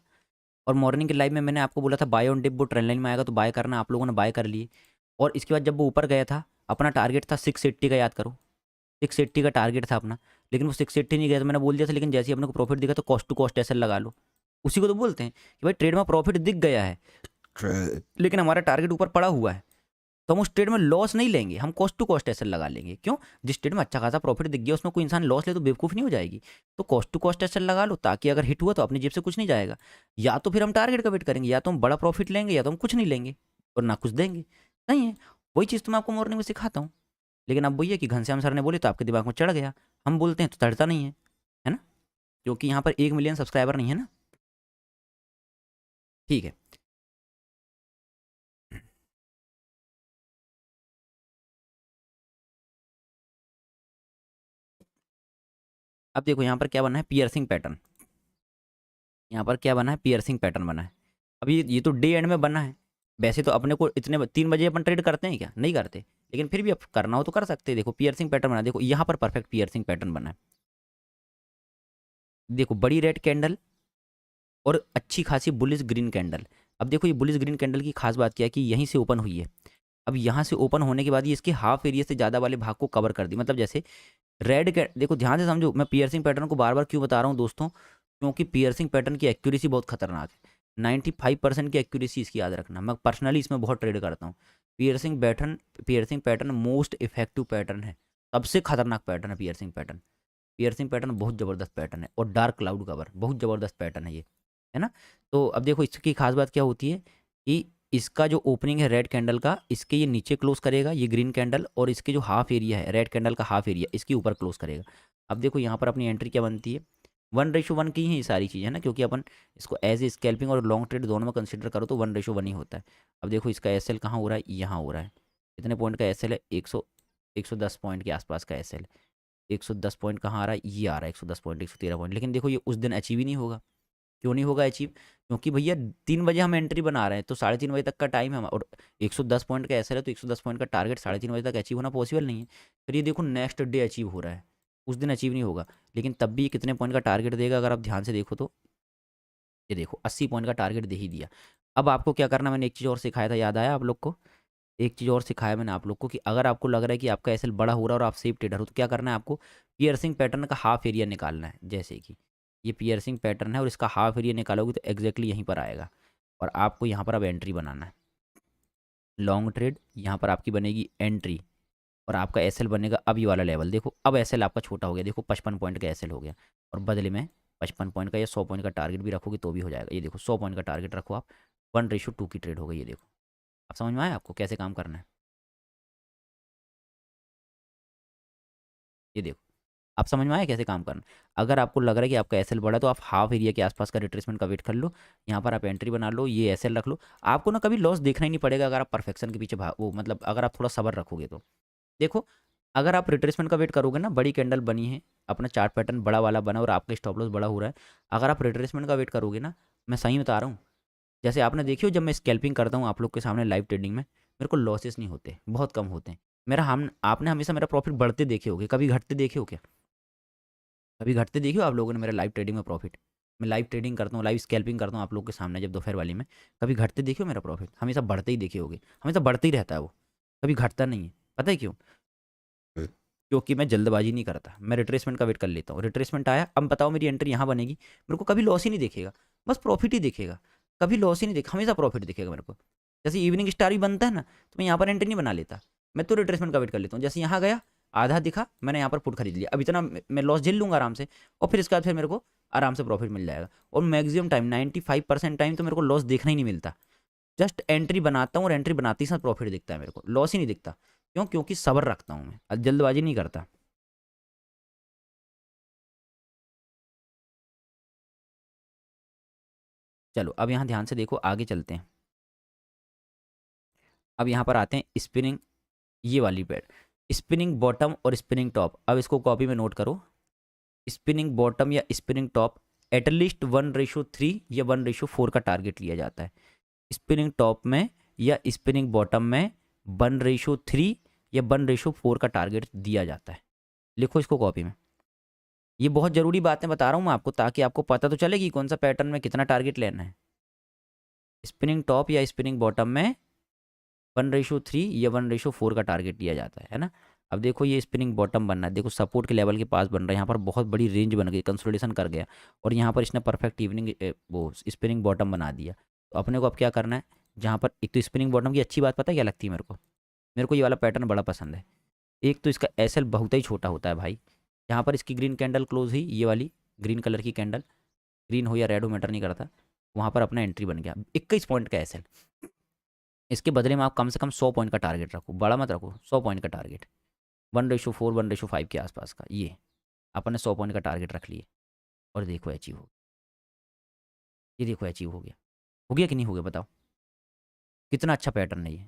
और मॉर्निंग के लाइव में मैंने आपको बोला था बाय ऑन डिप, वो ट्रेंड लाइन में आएगा तो बाय करना, आप लोगों ने बाय कर लिए। और इसके बाद जब वो ऊपर गया था, अपना टारगेट था 680 का, याद करो 680 का टारगेट था अपना, लेकिन वो 680 नहीं गया तो मैंने बोल दिया था, लेकिन जैसे ही अपने को प्रॉफिट दिखा तो कॉस्ट टू कॉस्ट ऐसे लगा लो। उसी को तो बोलते हैं कि भाई ट्रेड में प्रॉफिट दिख गया है लेकिन हमारा टारगेट ऊपर पड़ा हुआ है, तो हम उस ट्रेड में लॉस नहीं लेंगे, हम कॉस्ट टू कॉस्ट एसेट लगा लेंगे। क्यों? जिस ट्रेड में अच्छा खासा प्रॉफिट दिख गया उसमें कोई इंसान लॉस ले तो बेवकूफ़ नहीं हो जाएगी। तो कॉस्ट टू कॉस्ट एसेट लगा लो, ताकि अगर हिट हुआ तो अपनी जेब से कुछ नहीं जाएगा। या तो फिर हम टारगेट का वेट करेंगे, या तो हम बड़ा प्रॉफिट लेंगे, या तो हम कुछ नहीं लेंगे और ना कुछ देंगे। नहीं है, वही चीज़ तो मैं आपको मॉर्निंग में सिखाता हूँ। लेकिन अब वही है कि घनश्याम सर ने बोले तो आपके दिमाग में चढ़ गया, हम बोलते हैं तो चढ़ता नहीं है ना, क्योंकि यहाँ पर 1 मिलियन सब्सक्राइबर नहीं है ना। ठीक है, अब देखो यहाँ पर क्या बना है, पियर्सिंग पैटर्न। यहाँ पर क्या बना है, पियर्सिंग पैटर्न बना है। अब ये तो डे एंड में बना है। वैसे तो अपने को इतने 3 बजे अपन ट्रेड करते हैं क्या? नहीं करते, लेकिन फिर भी अब करना हो तो कर सकते हैं। देखो पियर्सिंग पैटर्न बना है, देखो यहाँ पर परफेक्ट पियर्सिंग पैटर्न बना है। देखो बड़ी रेड कैंडल और अच्छी खासी बुलिश ग्रीन कैंडल। अब देखो ये बुलिश ग्रीन कैंडल की खास बात क्या है कि यहीं से ओपन हुई है। अब यहाँ से ओपन होने के बाद ये इसके हाफ एरिया से ज़्यादा वाले भाग को कवर कर दी। मतलब जैसे रेड के, देखो ध्यान से समझो, मैं पियर्सिंग पैटर्न को बार बार क्यों बता रहा हूँ दोस्तों, क्योंकि पियर्सिंग पैटर्न की एक्यूरेसी बहुत खतरनाक है। 95% की एक्यूरेसी इसकी याद रखना, मैं पर्सनली इसमें बहुत ट्रेड करता हूँ। Piercing pattern most effective pattern है, सबसे खतरनाक पैटर्न है पियर्सिंग पैटर्न। पियर्सिंग पैटर्न बहुत ज़बरदस्त पैटर्न है, और डार्क क्लाउड कवर बहुत ज़बरदस्त पैटर्न है ये, है ना। तो अब देखो इसकी खास बात क्या होती है कि इसका जो ओपनिंग है रेड कैंडल का, इसके ये नीचे क्लोज करेगा ये ग्रीन कैंडल, और इसके जो हाफ एरिया है रेड कैंडल का हाफ एरिया इसके ऊपर क्लोज करेगा। अब देखो यहाँ पर अपनी एंट्री क्या बनती है, 1:1 की ही ये सारी चीज़ है ना, क्योंकि अपन इसको एज ए स्कैल्पिंग और लॉन्ग ट्रेड दोनों में कंसिडर करो तो 1:1 ही होता है। अब देखो इसका एस एल कहाँ हो रहा है, यहाँ हो रहा है। कितने पॉइंट का एस एल है, 110 पॉइंट के आसपास का एस एल। 110 पॉइंट कहाँ आ रहा है, ये आ रहा है 110 पॉइंट, 113 पॉइंट। लेकिन देखो ये उस दिन अचीव ही नहीं होगा। क्यों नहीं होगा अचीव? क्योंकि भैया 3 बजे हम एंट्री बना रहे हैं, तो 3:30 बजे तक का टाइम है और 110 पॉइंट का ऐसा है, तो 110 पॉइंट का टारगेट 3:30 बजे तक अचीव होना पॉसिबल नहीं है। फिर ये देखो नेक्स्ट डे अचीव हो रहा है, उस दिन अचीव नहीं होगा। लेकिन तब भी ये कितने पॉइंट का टारगेट देगा अगर आप ध्यान से देखो तो, ये देखो 80 पॉइंट का टारगेट दे ही दिया। अब आपको क्या करना, मैंने एक चीज़ और सिखाया था, याद आया आप लोग को? एक चीज़ और सिखाया मैंने आप लोग को कि अगर आपको लग रहा है कि आपका एसएल बड़ा हो रहा है और आप सेफ ट्रेडर हो, तो क्या करना है आपको, पियर्सिंग पैटर्न का हाफ एरिया निकालना है। जैसे कि ये पियर्सिंग पैटर्न है और इसका हाफ एरिया निकालोगे तो एग्जैक्टली यहीं पर आएगा, और आपको यहाँ पर अब एंट्री बनाना है। लॉन्ग ट्रेड यहाँ पर आपकी बनेगी एंट्री, और आपका एसएल बनेगा अब ये वाला लेवल। देखो अब एसएल आपका छोटा हो गया, देखो 55 पॉइंट का एसएल हो गया, और बदले में 55 पॉइंट का या 100 पॉइंट का टारगेट भी रखोगे तो भी हो जाएगा। ये देखो 100 पॉइंट का टारगेट रखो आप, 1:2 की ट्रेड हो गई। ये देखो, आप समझ में आया आपको कैसे काम करना है? ये देखो, आप समझ में आया कैसे काम करना। अगर आपको लग रहा है कि आपका एसएल बढ़ा तो आप हाफ एरिया के आसपास का रिट्रेसमेंट का वेट कर लो, यहाँ पर आप एंट्री बना लो, ये एसएल रख लो। आपको ना कभी लॉस देखना ही नहीं पड़ेगा अगर आप परफेक्शन के पीछे भाग, वो मतलब अगर आप थोड़ा सब्र रखोगे तो। देखो अगर आप रिट्रेसमेंट का वेट करोगे ना, बड़ी कैंडल बनी है, अपना चार्ट पैटर्न बड़ा वाला बना और आपका स्टॉप लॉस बड़ा हो रहा है, अगर आप रिट्रेसमेंट का वेट करोगे ना, मैं सही बता रहा हूँ, जैसे आपने देखी हो जब मैं स्कैल्पिंग करता हूँ आप लोग के सामने लाइव ट्रेडिंग में, मेरे को लॉसेस नहीं होते, बहुत कम होते हैं। मेरा हम आपने हमेशा मेरा प्रॉफिट बढ़ते देखे होगे, कभी घटते देखे हो क्या? कभी घटते देखे हो आप लोगों ने मेरा लाइव ट्रेडिंग में प्रॉफिट? मैं लाइव ट्रेडिंग करता हूँ, लाइव स्कैल्पिंग करता हूँ आप लोग के सामने जब दोपहर वाली में, कभी घटते देखे हो मेरा प्रॉफिट? हमेशा बढ़ते ही देखे होगे, हमेशा बढ़ते ही रहता है वो, कभी घटता नहीं है। पता है क्यों? क्योंकि मैं जल्दबाजी नहीं करता, मैं रिट्रेसमेंट का वेट कर लेता हूँ। रिट्रेसमेंट आया, अब बताओ मेरी एंट्री यहाँ बनेगी, मेरे को कभी लॉस ही नहीं दिखेगा, बस प्रॉफिट ही दिखेगा, कभी लॉस ही नहीं दिखेगा, हमेशा प्रॉफिट दिखेगा मेरे को। जैसे इवनिंग स्टार भी बनता है ना, तो मैं यहाँ पर एंट्री नहीं बना लेता, मैं तो रिट्रेसमेंट का वेट कर लेता हूँ। जैसे यहाँ गया, आधा दिखा, मैंने यहाँ पर पुट खरीद लिया, अब इतना मैं लॉस झेल लूँगा आराम से, और फिर इसके बाद फिर मेरे को आराम से प्रॉफिट मिल जाएगा। और मैक्सिमम टाइम 95% टाइम तो मेरे को लॉस देखना ही नहीं मिलता, जस्ट एंट्री बनाता हूँ और एंट्री बनाते ही साथ प्रॉफिट दिखता है मेरे को, लॉस ही नहीं दिखता। क्यों? क्योंकि सब्र रखता हूँ मैं, जल्दबाजी नहीं करता। चलो अब यहाँ ध्यान से देखो, आगे चलते हैं। अब यहाँ पर आते हैं स्पिनिंग, ये वाली पैड, स्पिनिंग बॉटम और स्पिनिंग टॉप। अब इसको कॉपी में नोट करो, स्पिनिंग बॉटम या स्पिनिंग टॉप एटलीस्ट 1:3 या 1:4 का टारगेट लिया जाता है। स्पिनिंग टॉप में या स्पिनिंग बॉटम में 1:3 या 1:4 का टारगेट दिया जाता है। लिखो इसको कॉपी में, ये बहुत ज़रूरी बातें बता रहा हूँ मैं आपको, ताकि आपको पता तो चले कि कौन सा पैटर्न में कितना टारगेट लेना है। स्पिनिंग टॉप या स्पिनिंग बॉटम में 1:3 या 1:4 का टारगेट दिया जाता है ना। अब देखो ये स्पिनिंग बॉटम बनना है, देखो सपोर्ट के लेवल के पास बन रहा है, यहाँ पर बहुत बड़ी रेंज बन गई, कंसोलिडेशन कर गया, और यहाँ पर इसने परफेक्ट इवनिंग वो स्पिनिंग बॉटम बना दिया। तो अपने को अब क्या करना है, जहाँ पर एक तो स्पिनिंग बॉटम की अच्छी बात पता है क्या लगती है मेरे को, मेरे को ये वाला पैटर्न बड़ा पसंद है। एक तो इसका एसएल बहुत ही छोटा होता है भाई, यहाँ पर इसकी ग्रीन कैंडल क्लोज हुई, ये वाली ग्रीन कलर की कैंडल, ग्रीन हो या रेड हो मैटर नहीं करता, वहाँ पर अपना एंट्री बन गया 21 पॉइंट का एसएल। इसके बदले में आप कम से कम 100 पॉइंट का टारगेट रखो, बड़ा मत रखो, 100 पॉइंट का टारगेट, 1:4 1:5 के आसपास का, ये अपन ने 100 पॉइंट का टारगेट रख लिए, और देखो अचीव हो, ये देखो अचीव हो गया कि नहीं हो गया बताओ, कितना अच्छा पैटर्न है ये।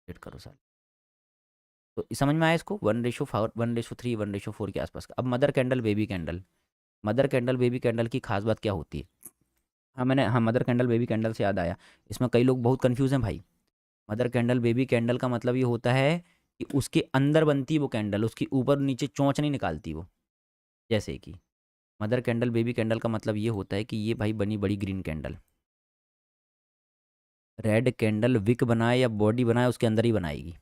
वेट करो सर, तो समझ में आया इसको, 1:4 1:3 1:4 के आसपास का। अब mother candle baby candle, mother candle baby candle की खास बात क्या होती है? हाँ मदर कैंडल बेबी कैंडल से याद आया, इसमें कई लोग बहुत कंफ्यूज हैं भाई। मदर कैंडल बेबी कैंडल का मतलब ये होता है कि उसके अंदर बनती है वो कैंडल, उसकी ऊपर नीचे चोंच नहीं निकालती वो। जैसे कि मदर कैंडल बेबी कैंडल का मतलब ये होता है कि ये भाई बनी बड़ी green candle, red candle wick बनाए या बॉडी बनाए उसके अंदर ही बनाएगी।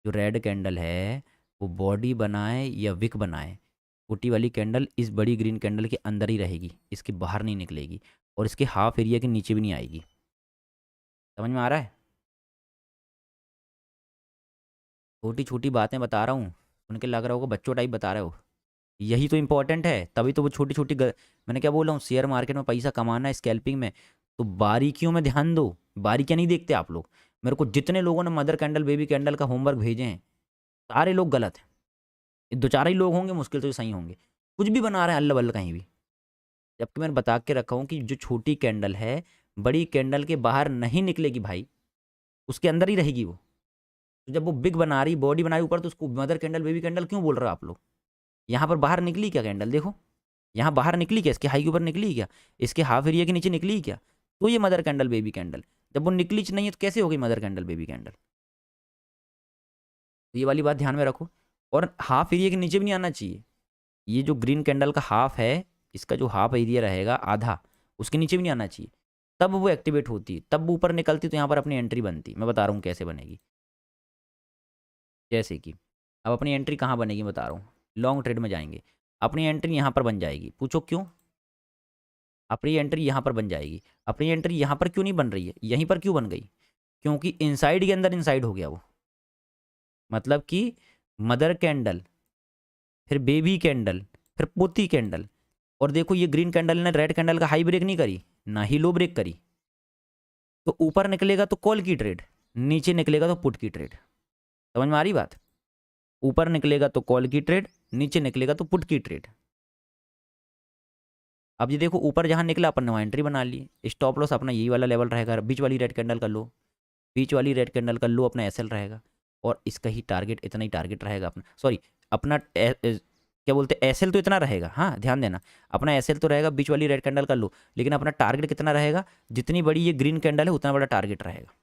जो रेड कैंडल है वो बॉडी बनाए या विक बनाए, छोटी वाली कैंडल इस बड़ी ग्रीन कैंडल के अंदर ही रहेगी, इसके बाहर नहीं निकलेगी, और इसके हाफ एरिया के नीचे भी नहीं आएगी। समझ में आ रहा है? छोटी छोटी बातें बता रहा हूँ, सुन के लग रहा होगा बच्चों टाइप बता रहे हो, यही तो इंपॉर्टेंट है, तभी तो वो छोटी छोटी मैंने क्या बोल रहा हूँ, शेयर मार्केट में पैसा कमाना है, स्कैल्पिंग में, तो बारीकियों में ध्यान दो। बारीकियाँ नहीं देखते आप लोग, मेरे को जितने लोगों ने मदर कैंडल बेबी कैंडल का होमवर्क भेजे हैं, सारे लोग गलत हैं। ये दो चार ही लोग होंगे मुश्किल से सही होंगे, कुछ भी बना रहे हैं अल्लाह बल्ला कहीं भी। जबकि मैंने बता के रखा हूँ कि जो छोटी कैंडल है बड़ी कैंडल के बाहर नहीं निकलेगी भाई, उसके अंदर ही रहेगी वो। तो जब वो बिग बना रही बॉडी बना रही ऊपर, तो उसको मदर कैंडल बेबी कैंडल क्यों बोल रहे हो आप लोग? यहाँ पर बाहर निकली क्या कैंडल? देखो यहाँ बाहर निकली क्या, इसके हाई के ऊपर निकली क्या, इसके हाफ एरिया के नीचे निकली क्या? तो ये मदर कैंडल बेबी कैंडल, जब वो निकली नहीं है तो कैसे हो गई मदर कैंडल बेबी कैंडल? तो ये वाली बात ध्यान में रखो, और हाफ एरिया के नीचे भी नहीं आना चाहिए। ये जो ग्रीन कैंडल का हाफ है, इसका जो हाफ एरिया रहेगा आधा, उसके नीचे भी नहीं आना चाहिए, तब वो एक्टिवेट होती है, तब वो ऊपर निकलती, तो यहाँ पर अपनी एंट्री बनती। मैं बता रहा हूँ कैसे बनेगी। जैसे कि अब अपनी एंट्री कहाँ बनेगी बता रहा हूँ, लॉन्ग ट्रेड में जाएंगे, अपनी एंट्री यहाँ पर बन जाएगी, पूछो क्यों? अपनी एंट्री यहाँ पर बन जाएगी, अपनी एंट्री यहाँ पर क्यों नहीं बन रही है, यहीं पर क्यों बन गई? क्योंकि इनसाइड के अंदर इनसाइड हो गया वो, मतलब कि मदर कैंडल, फिर बेबी कैंडल, फिर पोती कैंडल, और देखो ये ग्रीन कैंडल ने रेड कैंडल का हाई ब्रेक नहीं करी, ना ही लो ब्रेक करी, तो ऊपर निकलेगा तो कॉल की ट्रेड, नीचे निकलेगा तो पुट की ट्रेड। समझ में आ रही बात? ऊपर निकलेगा तो कॉल की ट्रेड, नीचे निकलेगा तो पुट की ट्रेड। अब ये देखो ऊपर जहाँ निकला अपन ने वहाँ एंट्री बना ली, स्टॉप लॉस अपना यही वाला लेवल रहेगा, बीच वाली रेड कैंडल का लो, बीच वाली रेड कैंडल का लो अपना एसएल रहेगा, और इसका ही टारगेट, इतना ही टारगेट रहेगा अपना, सॉरी अपना क्या बोलते हैं एसएल तो इतना रहेगा, हाँ ध्यान देना, अपना एसएल तो रहेगा बीच वाली रेड कैंडल का लो, लेकिन अपना टारगेट कितना रहेगा, जितनी बड़ी ये ग्रीन कैंडल है उतना बड़ा टारगेट रहेगा।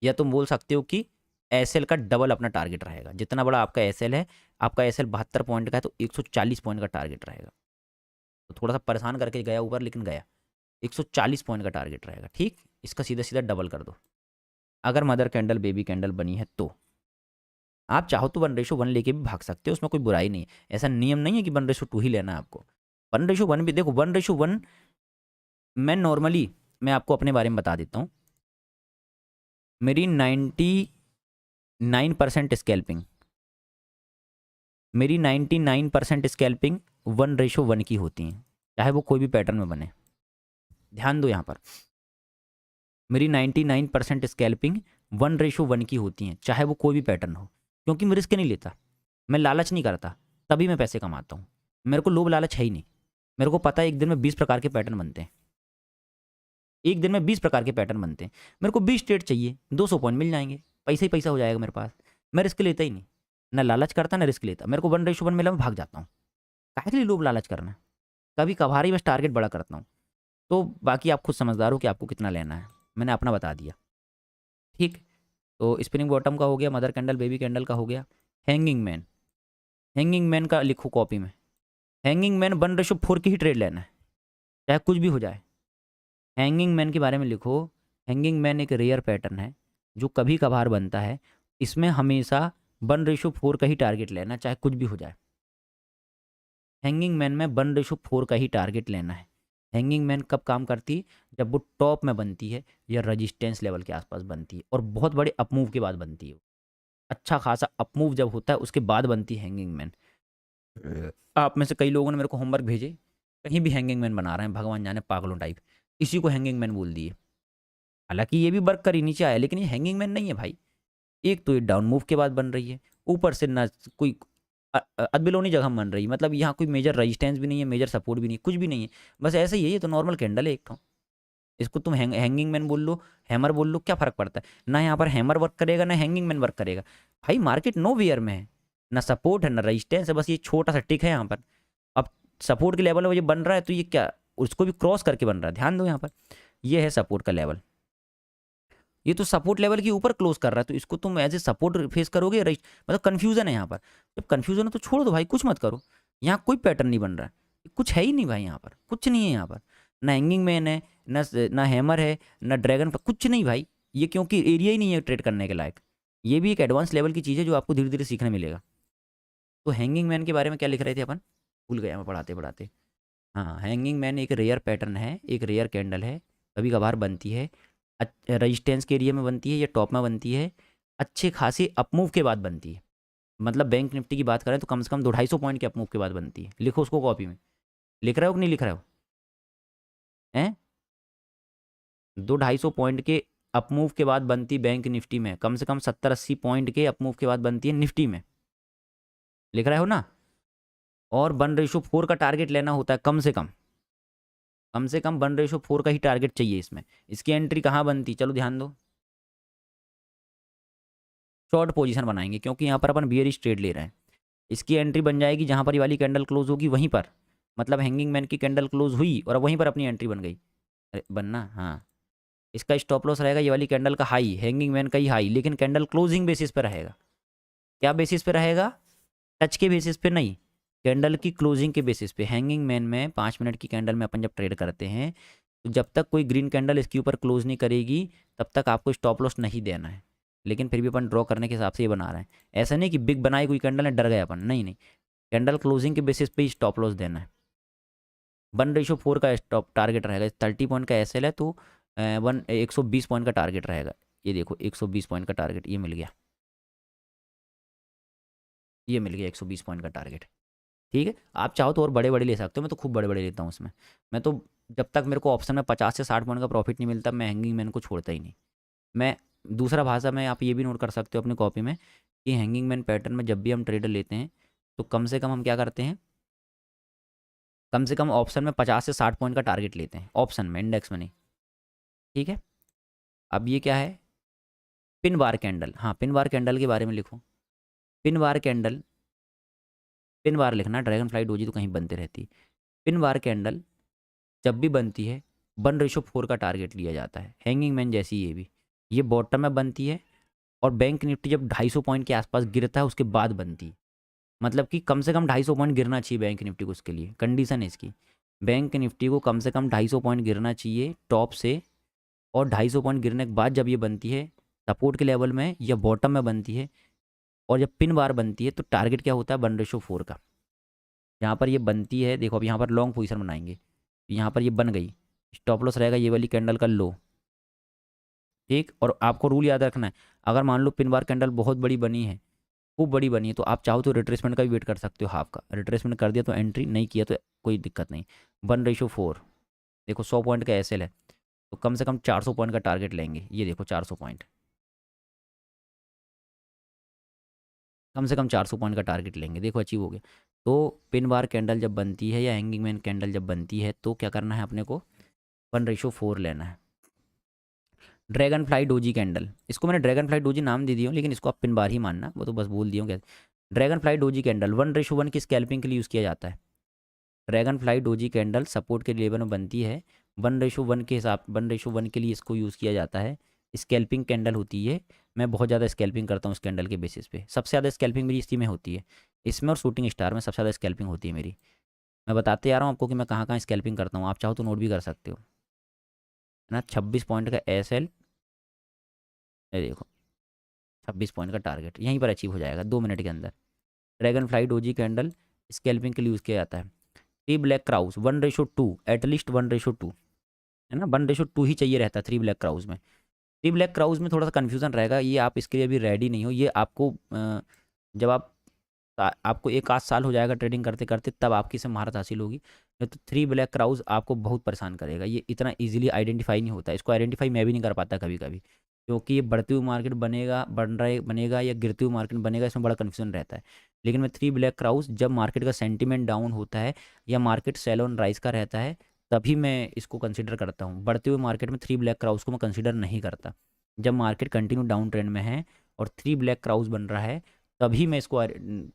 या तुम बोल सकते हो कि एसएल का डबल अपना टारगेट रहेगा, जितना बड़ा आपका एसएल है आपका एसएल 72 पॉइंट का है तो 140 पॉइंट का टारगेट रहेगा। तो थोड़ा सा परेशान करके गया ऊपर, लेकिन गया। 140 पॉइंट का टारगेट रहेगा। ठीक, इसका सीधा सीधा डबल कर दो अगर मदर कैंडल बेबी कैंडल बनी है तो। आप चाहो तो 1:1 लेके भी भाग सकते हो, उसमें कोई बुराई नहीं है। ऐसा नियम नहीं है कि 1:2 ही लेना है आपको। 1:1 भी देखो, 1:1 मैं नॉर्मली, मैं आपको अपने बारे में बता देता हूँ। मेरी 99% स्कैल्पिंग, मेरी 99% स्कैल्पिंग 1:1 की होती हैं, चाहे वो कोई भी पैटर्न में बने। ध्यान दो यहाँ पर, मेरी 99% स्कैल्पिंग 1:1 की होती हैं, चाहे वो कोई भी पैटर्न हो, क्योंकि मैं रिस्क नहीं लेता, मैं लालच नहीं करता, तभी मैं पैसे कमाता हूँ। मेरे को लोभ लालच है ही नहीं। मेरे को पता है एक दिन में 20 प्रकार के पैटर्न बनते हैं, एक दिन में 20 प्रकार के पैटर्न बनते हैं। मेरे को 20 ट्रेड चाहिए, 200 पॉइंट मिल जाएंगे, पैसा ही पैसा हो जाएगा मेरे पास। मैं रिस्क लेता ही नहीं, ना लालच करता ना रिस्क लेता। मेरे को 1:1 मिला, मैं भाग जाता हूँ। काहे के लिए लोभ लालच करना, कभी कभार ही बस टारगेट बड़ा करता हूँ। तो बाकी आप खुद समझदार हो कि आपको कितना लेना है, मैंने अपना बता दिया। ठीक, तो स्पिनिंग बॉटम का हो गया, मदर कैंडल बेबी कैंडल का हो गया। हैंगिंग मैन, हैंगिंग मैन का लिखो कॉपी में। हैंगिंग मैन 1:4 की ही ट्रेड लेना है, चाहे कुछ भी हो जाए। हैंगिंग मैन के बारे में लिखो, हैंगिंग मैन एक रेयर पैटर्न है जो कभी कभार बनता है। इसमें हमेशा 1:4 का ही टारगेट लेना, चाहे कुछ भी हो जाए। हैंगिंग मैन में 1:4 का ही टारगेट लेना है। हैंगिंग मैन कब काम करती है, जब वो टॉप में बनती है या रजिस्टेंस लेवल के आसपास बनती है, और बहुत बड़े अपमूव के बाद बनती है। अच्छा खासा अपमूव जब होता है उसके बाद बनती है हैंगिंग मैन। आप में से कई लोगों ने मेरे को होमवर्क भेजे, कहीं भी हैंगिंग मैन बना रहे हैं, भगवान जाने पागलों टाइप, इसी को हैंगिंग मैन बोल दिए। हालांकि ये भी वर्क कर ही नीचे आया, लेकिन ये हैंगिंग मैन नहीं है भाई। एक तो ये डाउन मूव के बाद बन रही है, ऊपर से ना कोई अदबिलोनी जगह बन रही है, मतलब यहाँ कोई मेजर रेजिस्टेंस भी नहीं है, मेजर सपोर्ट भी नहीं है, कुछ भी नहीं है, बस ऐसे ही है। ये तो नॉर्मल कैंडल है एक तो। इसको तुम हैंगिंग मैन बोल लो, हैमर बोल लो, क्या फर्क पड़ता है। ना यहाँ पर हैमर वर्क करेगा, ना हैंगिंग मैन वर्क करेगा। भाई मार्केट नो वियर में है, ना सपोर्ट है ना रेजिस्टेंस है, बस ये छोटा सा टिक है यहाँ पर। अब सपोर्ट के लेवल में ये बन रहा है, तो ये क्या, उसको भी क्रॉस करके बन रहा है। ध्यान दो यहाँ पर, ये है सपोर्ट का लेवल, ये तो सपोर्ट लेवल के ऊपर क्लोज कर रहा है, तो इसको तुम एज ए सपोर्ट फेस करोगे। मतलब कंफ्यूजन है यहाँ पर। जब कंफ्यूजन है तो छोड़ दो भाई, कुछ मत करो। यहाँ कोई पैटर्न नहीं बन रहा है, कुछ है ही नहीं भाई, यहाँ पर कुछ नहीं है। यहाँ पर ना हैंगिंग मैन है, ना हैमर है, ना ड्रैगन, कुछ नहीं भाई। ये क्योंकि एरिया ही नहीं है ट्रेड करने के लायक। ये भी एक एडवांस लेवल की चीज़ है जो आपको धीरे धीरे सीखने मिलेगा। तो हैंगिंग मैन के बारे में क्या लिख रहे थे अपन, भूल गया मैं पढ़ाते पढ़ाते। हाँ, हैंगिंग मैन एक रेयर पैटर्न है, एक रेयर कैंडल है, कभी कभार बनती है, रजिस्टेंस के एरिया में बनती है या टॉप में बनती है, अच्छे खासे अपमूव के बाद बनती है। मतलब बैंक निफ्टी की बात करें तो कम से कम 200-250 पॉइंट के अपमूव के बाद बनती है। लिखो उसको कॉपी में, लिख रहे हो कि नहीं लिख रहे हो हैं। 200-250 पॉइंट के अपमूव के बाद बनती बैंक निफ्टी में, कम से कम 70-80 पॉइंट के अपमूव के बाद बनती है निफ्टी में, लिख रहे हो ना। और 1:4 का टारगेट लेना होता है कम से कम, कम से कम 1:4 का ही टारगेट चाहिए इसमें। इसकी एंट्री कहाँ बनती, चलो ध्यान दो। शॉर्ट पोजीशन बनाएंगे, क्योंकि यहाँ पर अपन बियरिश ट्रेड ले रहे हैं। इसकी एंट्री बन जाएगी जहाँ पर ये वाली कैंडल क्लोज होगी वहीं पर, मतलब हैंगिंग मैन की कैंडल क्लोज हुई और वहीं पर अपनी एंट्री बन गई। अरे बनना, हाँ। इसका स्टॉप लॉस रहेगा ये वाली कैंडल का हाई, हैंगिंग मैन का ही हाई, लेकिन कैंडल क्लोजिंग बेसिस पे रहेगा। क्या बेसिस पे रहेगा, टच के बेसिस पे नहीं, कैंडल की क्लोजिंग के बेसिस पे। हैंगिंग मैन में 5 मिनट की कैंडल में अपन जब ट्रेड करते हैं, तो जब तक कोई ग्रीन कैंडल इसके ऊपर क्लोज नहीं करेगी तब तक आपको स्टॉप लॉस नहीं देना है। लेकिन फिर भी अपन ड्रॉ करने के हिसाब से ये बना रहे हैं। ऐसा नहीं कि बिग बनाई कोई कैंडल है डर गए अपन, नहीं नहीं, कैंडल क्लोजिंग के बेसिस पे ही स्टॉप लॉस देना है। 1:4 का स्टॉप टारगेट रहेगा, 30 पॉइंट का एसएल है तो 120 पॉइंट का टारगेट रहेगा। ये देखो 120 पॉइंट का टारगेट ये मिल गया, ये मिल गया 120 पॉइंट का टारगेट। ठीक है, आप चाहो तो और बड़े बड़े ले सकते हो, मैं तो खूब बड़े बड़े लेता हूँ उसमें। मैं तो जब तक मेरे को ऑप्शन में 50 से 60 पॉइंट का प्रॉफिट नहीं मिलता, मैं हैंगिंग मैन को छोड़ता ही नहीं। मैं दूसरा भाषा में, आप ये भी नोट कर सकते हो अपनी कॉपी में, कि हैंगिंग मैन पैटर्न में जब भी हम ट्रेडर लेते हैं तो कम से कम हम क्या करते हैं, कम से कम ऑप्शन में 50 से 60 पॉइंट का टारगेट लेते हैं, ऑप्शन में, इंडेक्स में नहीं। ठीक है, अब ये क्या है, पिन बार कैंडल। हाँ, पिन बार कैंडल के बारे में लिखो। Pin bar candle, pin bar लिखना, ड्रैगन फ्लाई डोजी तो कहीं बनते रहती है। पिन बार कैंडल जब भी बनती है 1:4 का टारगेट लिया जाता है। हैंगिंग मैन जैसी ये भी, ये बॉटम में बनती है और बैंक निफ्टी जब 250 पॉइंट के आसपास गिरता है उसके बाद बनती है। मतलब कि कम से कम 250 पॉइंट गिरना चाहिए बैंक निफ्टी को, उसके लिए कंडीशन है इसकी। बैंक निफ्टी को कम से कम 250 पॉइंट गिरना चाहिए टॉप से, और 250 पॉइंट गिरने के बाद जब ये बनती है सपोर्ट के लेवल में या बॉटम में बनती है, और जब पिन बार बनती है तो टारगेट क्या होता है 1:4 का। यहाँ पर ये बनती है, देखो अब यहाँ पर लॉन्ग पोजीशन बनाएंगे, यहाँ पर ये बन गई, स्टॉप लॉस रहेगा ये वाली कैंडल का लो, ठीक। और आपको रूल याद रखना है, अगर मान लो पिन बार कैंडल बहुत बड़ी बनी है, खूब बड़ी बनी है, तो आप चाहो तो रिट्रेसमेंट का भी वेट कर सकते हो, हाफ का रिट्रेसमेंट कर दिया तो एंट्री, नहीं किया तो कोई दिक्कत नहीं। 1:4, देखो 100 पॉइंट का एसएल है, तो कम से कम 400 पॉइंट का टारगेट लेंगे। ये देखो 400 पॉइंट, कम से कम 400 पॉइंट का टारगेट लेंगे, देखो अचीव हो गया। तो पिन बार कैंडल जब बनती है या हैंगिंग मैन कैंडल जब बनती है तो क्या करना है अपने को, 1:4 लेना है। ड्रैगन फ्लाई डोजी कैंडल, इसको मैंने ड्रैगन फ्लाई डोजी नाम दे दिया हूँ, लेकिन इसको आप पिन बार ही मानना, वो तो बस बोल दिया हूँ क्या। ड्रैगन फ्लाई डोजी कैंडल 1:1 की स्कैल्पिंग के लिए यूज़ किया जाता है। Dragon fly doji candle support के लेवल में बनती है, 1:1 के हिसाब 1:1 के लिए इसको यूज़ किया जाता है। स्कैल्पिंग कैंडल होती है, मैं बहुत ज़्यादा स्कैल्पिंग करता हूँ इस कैंडल के बेसिस पे, सबसे ज़्यादा स्कैल्पिंग मेरी इसी में होती है, इसमें और शूटिंग स्टार में सबसे ज़्यादा स्कैल्पिंग होती है मेरी। मैं बताते आ रहा हूँ आपको कि मैं कहाँ कहाँ स्कैल्पिंग करता हूँ, आप चाहो तो नोट भी कर सकते हो, है ना। 26 पॉइंट का एस एल, ये देखो 26 पॉइंट का टारगेट यहीं पर अचीव हो जाएगा 2 मिनट के अंदर। Dragonfly doji candle scalping के लिए यूज़ किया जाता है। थ्री ब्लैक क्राउज 1:2, एटलीस्ट 1:2, है ना, 1:2 ही चाहिए रहता है थ्री ब्लैक क्राउज में। थ्री ब्लैक क्राउज में थोड़ा सा कन्फ्यूजन रहेगा, ये आप इसके लिए अभी रेडी नहीं हो, ये आपको जब आपको 1 आध साल हो जाएगा ट्रेडिंग करते करते, तब आपकी इसमें महारत हासिल होगी। नहीं तो थ्री ब्लैक क्राउज आपको बहुत परेशान करेगा, ये इतना इजीली आइडेंटिफाई नहीं होता, इसको आइडेंटिफाई मैं भी नहीं कर पाता कभी कभी, क्योंकि ये बढ़ती हुई मार्केट बनेगा, बढ़ रहा है बनेगा, या गिरती हुई मार्केट बनेगा, इसमें बड़ा कन्फ्यूजन रहता है। लेकिन मैं थ्री ब्लैक क्राउज जब मार्केट का सेंटीमेंट डाउन होता है या मार्केट सेल ऑन राइज का रहता है, तभी मैं इसको कंसिडर करता हूँ। बढ़ते हुए मार्केट में थ्री ब्लैक क्राउज को मैं कंसिडर नहीं करता। जब मार्केट कंटिन्यू डाउन ट्रेंड में है और थ्री ब्लैक क्राउज बन रहा है, तभी मैं इसको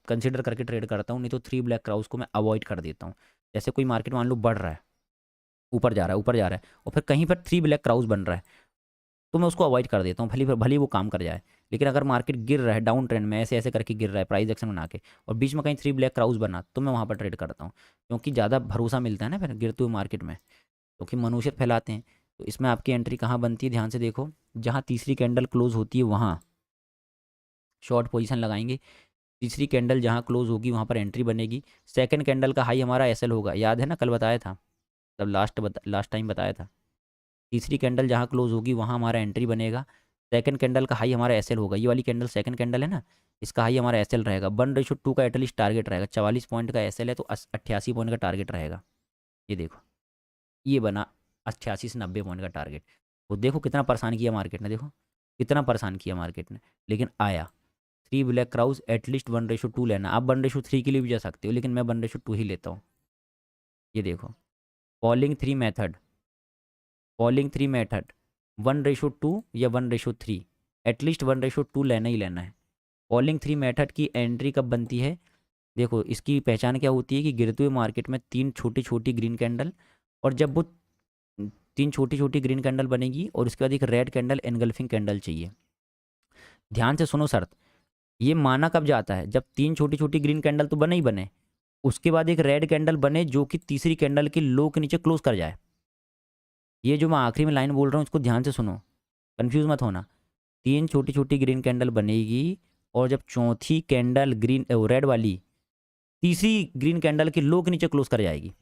कंसिडर करके ट्रेड करता हूँ, नहीं तो थ्री ब्लैक क्राउज को मैं अवॉइड कर देता हूँ। जैसे कोई मार्केट मान लो बढ़ रहा है, ऊपर जा रहा है, ऊपर जा रहा है, और फिर कहीं पर थ्री ब्लैक क्राउज बन रहा है, तो मैं उसको अवॉइड कर देता हूँ, भली भली वो काम कर जाए। लेकिन अगर मार्केट गिर रहा है डाउन ट्रेंड में, ऐसे ऐसे करके गिर रहा है प्राइस एक्शन बना के, और बीच में कहीं थ्री ब्लैक क्राउज बना, तो मैं वहाँ पर ट्रेड करता हूँ, क्योंकि ज़्यादा भरोसा मिलता है ना फिर गिरते हुए मार्केट में, क्योंकि मनुष्य फैलाते हैं। तो इसमें आपकी एंट्री कहाँ बनती है, ध्यान से देखो, जहाँ तीसरी कैंडल क्लोज होती है वहाँ शॉर्ट पोजीशन लगाएंगे, तीसरी कैंडल जहाँ क्लोज होगी वहाँ पर एंट्री बनेगी। सेकंड कैंडल का हाई हमारा एसएल होगा, याद है ना, कल बताया था, तब लास्ट टाइम बताया था। तीसरी कैंडल जहाँ क्लोज होगी वहाँ हमारा एंट्री बनेगा, सेकंड कैंडल का हाई हमारा एसएल होगा, ये वाली कैंडल सेकंड कैंडल है ना, इसका हाई हमारा एसएल रहेगा। 1:2 का एटलीस्ट टारगेट रहेगा, 44 पॉइंट का एसएल है तो 88 पॉइंट का टारगेट रहेगा। ये देखो ये बना 88 से 90 पॉइंट का टारगेट। वो देखो कितना परेशान किया मार्केट ने, देखो कितना परेशान किया मार्केट ने, लेकिन आया। थ्री ब्लैक क्राउज एटलीस्ट 1:2 लेना, आप 1:3 के लिए भी जा सकते हो, लेकिन मैं 1:2 ही लेता हूँ। ये देखो falling three method, falling three method 1:2 या 1:3, एटलीस्ट 1:2 लेना ही लेना है। फॉलिंग थ्री मेथड की एंट्री कब बनती है, देखो इसकी पहचान क्या होती है कि गिरते हुए मार्केट में तीन छोटी छोटी ग्रीन कैंडल, और जब वो तीन छोटी छोटी ग्रीन कैंडल बनेगी और उसके बाद एक रेड कैंडल एनगल्फिंग कैंडल चाहिए। ध्यान से सुनो शर्त, ये माना कब जाता है, जब तीन छोटी छोटी ग्रीन कैंडल तो बने ही बने, उसके बाद एक रेड कैंडल बने जो कि तीसरी कैंडल के लो के नीचे क्लोज कर जाए। ये जो मैं आखिरी में लाइन बोल रहा हूँ इसको ध्यान से सुनो, कंफ्यूज मत होना। तीन छोटी छोटी ग्रीन कैंडल बनेगी, और जब चौथी कैंडल ग्रीन रेड वाली तीसरी ग्रीन कैंडल के लो के नीचे क्लोज कर जाएगी,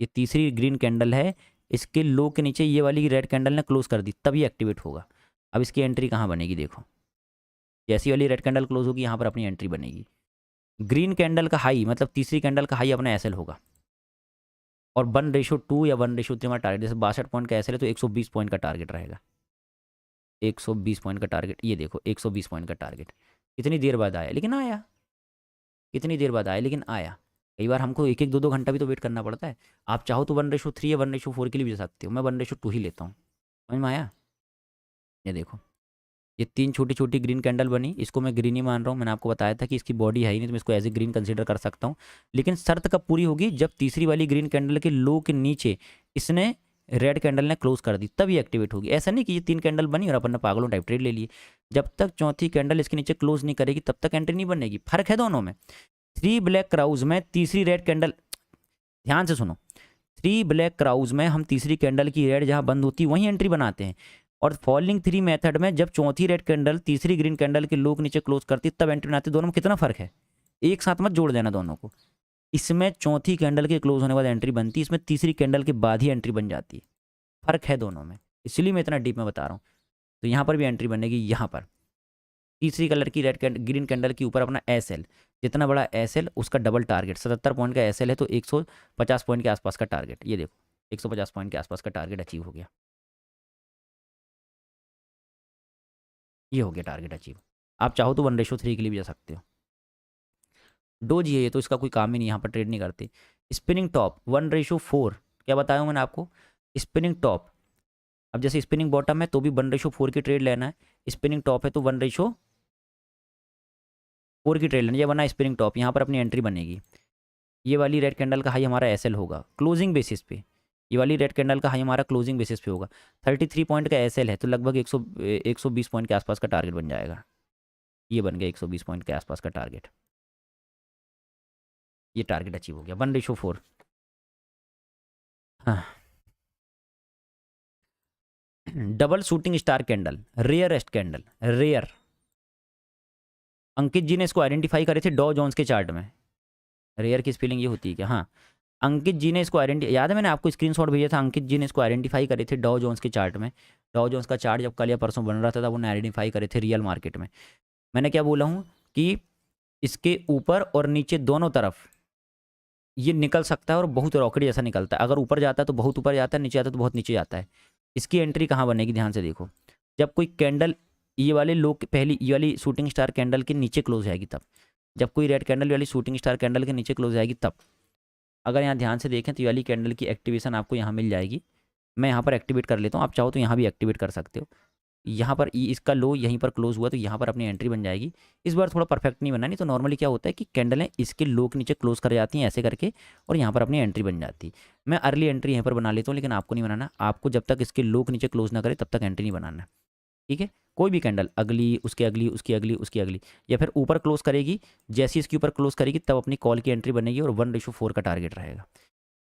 ये तीसरी ग्रीन कैंडल है, इसके लो के नीचे ये वाली रेड कैंडल ने क्लोज कर दी, तभी एक्टिवेट होगा। अब इसकी एंट्री कहाँ बनेगी, देखो जैसी वाली रेड कैंडल क्लोज होगी यहाँ पर अपनी एंट्री बनेगी। ग्रीन कैंडल का हाई मतलब तीसरी कैंडल का हाई अपना एसएल होगा, और 1:2 या 1:3 में टारगेट, जैसे 62 पॉइंट का एसएल है तो 120 पॉइंट का टारगेट रहेगा। 120 पॉइंट का टारगेट, ये देखो 120 पॉइंट का टारगेट कितनी देर बाद आया, लेकिन आया, कितनी देर बाद आया लेकिन आया। कई बार हमको एक एक दो दो घंटा भी तो वेट करना पड़ता है। आप चाहो तो 1:3 या 1:4 के लिए भी जा सकते हो, मैं 1:2 ही लेता हूँ। समझ में आया, ये देखो ये तीन छोटी छोटी ग्रीन कैंडल बनी, इसको मैं ग्रीन ही मान रहा हूँ, मैंने आपको बताया था कि इसकी बॉडी है ही नहीं तो मैं इसको एज ए ग्रीन कंसीडर कर सकता हूँ। लेकिन शर्त कब पूरी होगी, जब तीसरी वाली ग्रीन कैंडल के लो के नीचे इसने रेड कैंडल ने क्लोज कर दी, तभी एक्टिवेट होगी। ऐसा नहीं कि ये तीन कैंडल बनी और अपन ने पागलों टाइप ट्रेड ले लिए, जब तक चौथी कैंडल इसके नीचे क्लोज नहीं करेगी तब तक एंट्री नहीं बनेगी, फर्क है दोनों में। 3 ब्लैक क्राउज में तीसरी रेड कैंडल, ध्यान से सुनो, 3 ब्लैक क्राउज में हम तीसरी कैंडल की रेड जहां बंद होती है वहीं एंट्री बनाते हैं, और फॉलिंग 3 मेथड में जब चौथी रेड कैंडल तीसरी ग्रीन कैंडल के लो के नीचे क्लोज करती तब एंट्री बनाते। दोनों में कितना फर्क है, एक साथ मत जोड़ देना दोनों को। इसमें चौथी कैंडल के क्लोज होने के बाद एंट्री बनती है, इसमें तीसरी कैंडल के बाद ही एंट्री बन जाती है। फर्क है दोनों में, इसलिए मैं इतना डीप में बता रहा हूँ। तो यहाँ पर भी एंट्री बनेगी, यहाँ पर तीसरी कलर की ग्रीन कैंडल के ऊपर अपना एस एल, जितना बड़ा एस एल उसका डबल टारगेट। 77 पॉइंट का एस एल है तो 150 पॉइंट के आसपास का टारगेट, ये देखो 150 पॉइंट के आसपास का टारगेट अचीव हो गया, ये हो गया टारगेट अचीव। आप चाहो तो 1:3 के लिए भी जा सकते हो। डोज ये तो इसका कोई काम ही नहीं, यहाँ पर ट्रेड नहीं करते। स्पिनिंग टॉप 1:4, क्या बताया हूँ मैंने आपको, स्पिनिंग टॉप। अब जैसे स्पिनिंग बॉटम है तो भी 1:4 की ट्रेड लेना है, स्पिनिंग टॉप है तो 1:4 की ट्रेड लेनी है, वरना स्पिनिंग टॉप यहाँ पर अपनी एंट्री बनेगी। ये वाली रेड कैंडल का हाई हमारा एसएल होगा क्लोजिंग बेसिस पे, ये वाली रेड कैंडल का हाई हमारा क्लोजिंग बेसिस पे होगा। 33 पॉइंट का एसएल है तो लगभग 120 पॉइंट के आसपास का टारगेट बन जाएगा। ये बन गया 120 पॉइंट के आसपास का टारगेट, ये टारगेट अचीव हो गया 1:4। हाँ, double shooting star candle, rarest candle, rare. Ankit ji ने इसको आइडेंटिफाई करे थे डॉ जोन्स के चार्ट में। रेयर की स्पेलिंग ये होती है क्या? हाँ, अंकित जी ने इसको याद है मैंने आपको स्क्रीनशॉट भेजा था, अंकित जी ने इसको आइडेंटिफाई करे थे डॉ जोन्स के चार्ट में। डॉ जोन्स का चार्ट जब कल या परसों बन रहा था तब उन्होंने आइडेंटिफाई करे थे रियल मार्केट में। मैंने क्या बोला हूँ कि इसके ऊपर और नीचे दोनों तरफ ये निकल सकता है और बहुत रॉकेट जैसा निकलता है। अगर ऊपर जाता है तो बहुत ऊपर जाता है, नीचे आता है तो बहुत नीचे जाता है। इसकी एंट्री कहाँ बनेगी, ध्यान से देखो, जब कोई कैंडल ये वाले लोग पहली ये वाली शूटिंग स्टार कैंडल के नीचे क्लोज जाएगी तब, जब कोई रेड कैंडल वाली शूटिंग स्टार कैंडल के नीचे क्लोज जाएगी तब। अगर यहाँ ध्यान से देखें तो ये वाली कैंडल की एक्टिवेशन आपको यहाँ मिल जाएगी। मैं यहाँ पर एक्टिवेट कर लेता हूँ, आप चाहो तो यहाँ भी एक्टिवेट कर सकते हो। यहाँ पर इसका लो यहीं पर क्लोज हुआ तो यहाँ पर अपनी एंट्री बन जाएगी। इस बार थोड़ा परफेक्ट नहीं बना, नहीं तो नॉर्मली क्या होता है कि कैंडलें इसके लो के नीचे क्लोज कर जाती हैं ऐसे करके और यहाँ पर अपनी एंट्री बन जाती है। मैं अर्ली एंट्री यहाँ पर बना लेता हूँ, लेकिन आपको नहीं बनाना। आपको जब तक इसके लो के नीचे क्लोज ना करे तब तक एंट्री नहीं बनाना है, ठीक है। कोई भी कैंडल अगली, उसकी अगली, उसकी अगली, उसकी अगली, या फिर ऊपर क्लोज करेगी, जैसी इसके ऊपर क्लोज करेगी तब अपनी कॉल की एंट्री बनेगी और 1:4 का टारगेट रहेगा।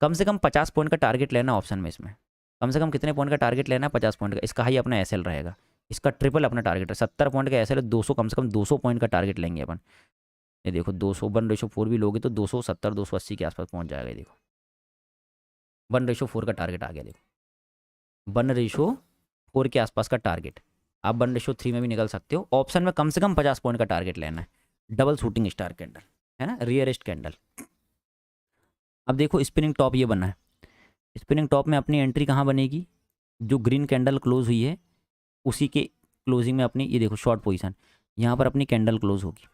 कम से कम 50 पॉइंट का टारगेट लेना ऑप्शन में। इसमें कम से कम कितने पॉइंट का टारगेट लेना है? 50 पॉइंट का। इसका हाई अपना एसएल रहेगा, इसका ट्रिपल अपना टारगेट है। 70 पॉइंट का एसएल है, 200 कम से कम 200 पॉइंट का टारगेट लेंगे अपन। ये देखो 200 1:4 भी लोगे तो 270 280 के आसपास पहुंच जाएगा। ये देखो 1:4 का टारगेट आ गया। देखो 1:4 के आसपास का टारगेट। आप 1:3 में भी निकल सकते हो। ऑप्शन में कम से कम 50 पॉइंट का टारगेट लेना है। डबल शूटिंग स्टार कैंडल है ना, रियरेस्ट कैंडल। अब देखो स्पिनिंग टॉप ये बना है, स्पिनिंग टॉप में अपनी एंट्री कहाँ बनेगी? जो ग्रीन कैंडल क्लोज हुई है उसी के क्लोजिंग में अपनी, ये देखो शॉर्ट पोजीशन, यहाँ पर अपनी कैंडल क्लोज होगी,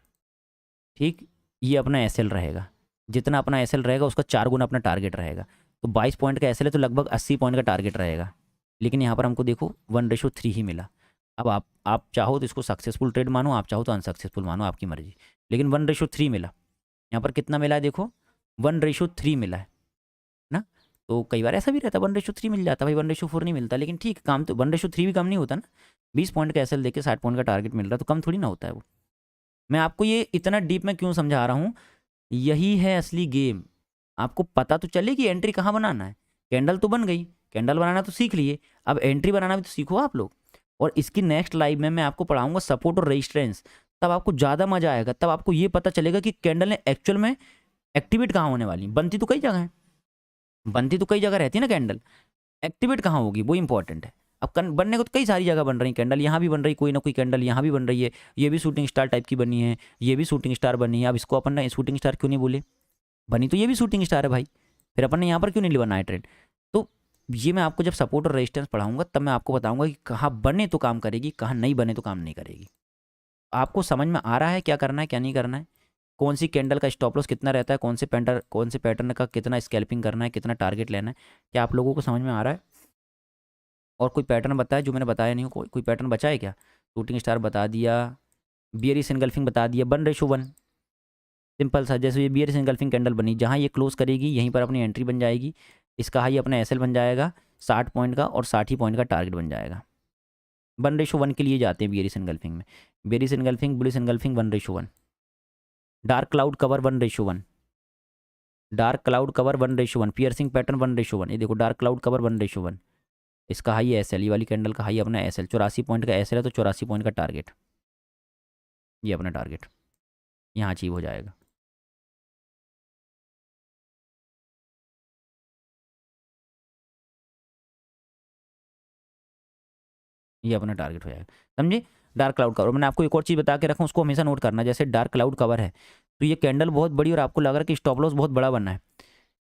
ठीक। ये अपना एसएल रहेगा, जितना अपना एसएल रहेगा उसका 4 गुना अपना टारगेट रहेगा। तो 22 पॉइंट का एसएल है तो लगभग 80 पॉइंट का टारगेट रहेगा। लेकिन यहाँ पर हमको देखो 1:3 ही मिला। अब आप चाहो तो इसको सक्सेसफुल ट्रेड मानो, आप चाहो तो अनसक्सेसफुल मानो, आपकी मर्जी। लेकिन 1:3 मिला। यहाँ पर कितना मिला है देखो, 1:3 मिला है ना। तो कई बार ऐसा भी रहता है 1:3 मिल जाता है भाई, 1:4 नहीं मिलता। लेकिन ठीक, काम तो 1:3 भी कम नहीं होता ना। 20 पॉइंट का एसएल देके 60 पॉइंट का टारगेट मिल रहा है तो कम थोड़ी ना होता है वो। मैं आपको ये इतना डीप में क्यों समझा रहा हूँ, यही है असली गेम। आपको पता तो चले कि एंट्री कहाँ बनाना है। कैंडल तो बन गई, कैंडल बनाना तो सीख लिए, अब एंट्री बनाना भी तो सीखो आप लोग। और इसकी नेक्स्ट लाइव में मैं आपको पढ़ाऊंगा सपोर्ट और रेजिस्टेंस, तब आपको ज़्यादा मजा आएगा। तब आपको ये पता चलेगा कि कैंडल ने एक्चुअल में एक्टिवेट कहाँ होने वाली। बनती तो कई जगह है, बनती तो कई जगह रहती है ना कैंडल, एक्टिवेट कहाँ होगी वो इंपॉर्टेंट है। अब बनने को तो कई सारी जगह बन रही कैंडल, यहाँ भी बन रही कोई ना कोई कैंडल, यहाँ भी बन रही है, ये भी शूटिंग स्टार टाइप की बनी है, ये भी शूटिंग स्टार बनी है। अब इसको अपन ने शूटिंग स्टार क्यों नहीं बोले, बनी तो ये भी शूटिंग स्टार है भाई, फिर अपन ने यहाँ पर क्यों नहीं बनाया ट्रेंड। तो ये मैं आपको जब सपोर्ट और रेजिस्टेंस पढ़ाऊंगा तब मैं आपको बताऊंगा कि कहाँ बने तो काम करेगी, कहाँ नहीं बने तो काम नहीं करेगी। आपको समझ में आ रहा है क्या करना है क्या नहीं करना है, कौन सी कैंडल का स्टॉप लॉस कितना रहता है, कौन से पैटर्न का कितना स्कैल्पिंग करना है, कितना टारगेट लेना है, क्या आप लोगों को समझ में आ रहा है? और कोई पैटर्न बताया जो मैंने बताया नहीं हो, कोई पैटर्न बचा है क्या? शूटिंग स्टार बता दिया, बियरिश एनगल्फिंग बता दिया, 1:1, सिंपल सा। जैसे ये बियरिश एनगल्फिंग कैंडल बनी, जहाँ ये क्लोज करेगी यहीं पर अपनी एंट्री बन जाएगी, इसका हाई अपना एसएल बन जाएगा 60 पॉइंट का और 60 ही पॉइंट का टारगेट बन जाएगा। 1:1 के लिए जाते हैं बियरिश एनगल्फिंग में, bearish engulfing bullish engulfing 1:1। Dark cloud cover 1:1, dark cloud cover 1:1, piercing pattern 1:1, ये देखो डार्क क्लाउड कवर 1:1, इसका हाई है एसएल, ये वाली कैंडल का हाई अपना एसएल 84 पॉइंट का एसएल है, तो 84 पॉइंट का टारगेट, ये अपना टारगेट यहाँ अचीव हो जाएगा। ये अपना टारगेट हो जाएगा, समझे। डार्क क्लाउड कवर, मैंने आपको एक और चीज़ बता के रखा हूँ, उसको हमेशा नोट करना। जैसे डार्क क्लाउड कवर है तो ये कैंडल बहुत बड़ी और आपको लग रहा है कि स्टॉप लॉस बहुत बड़ा बनना है,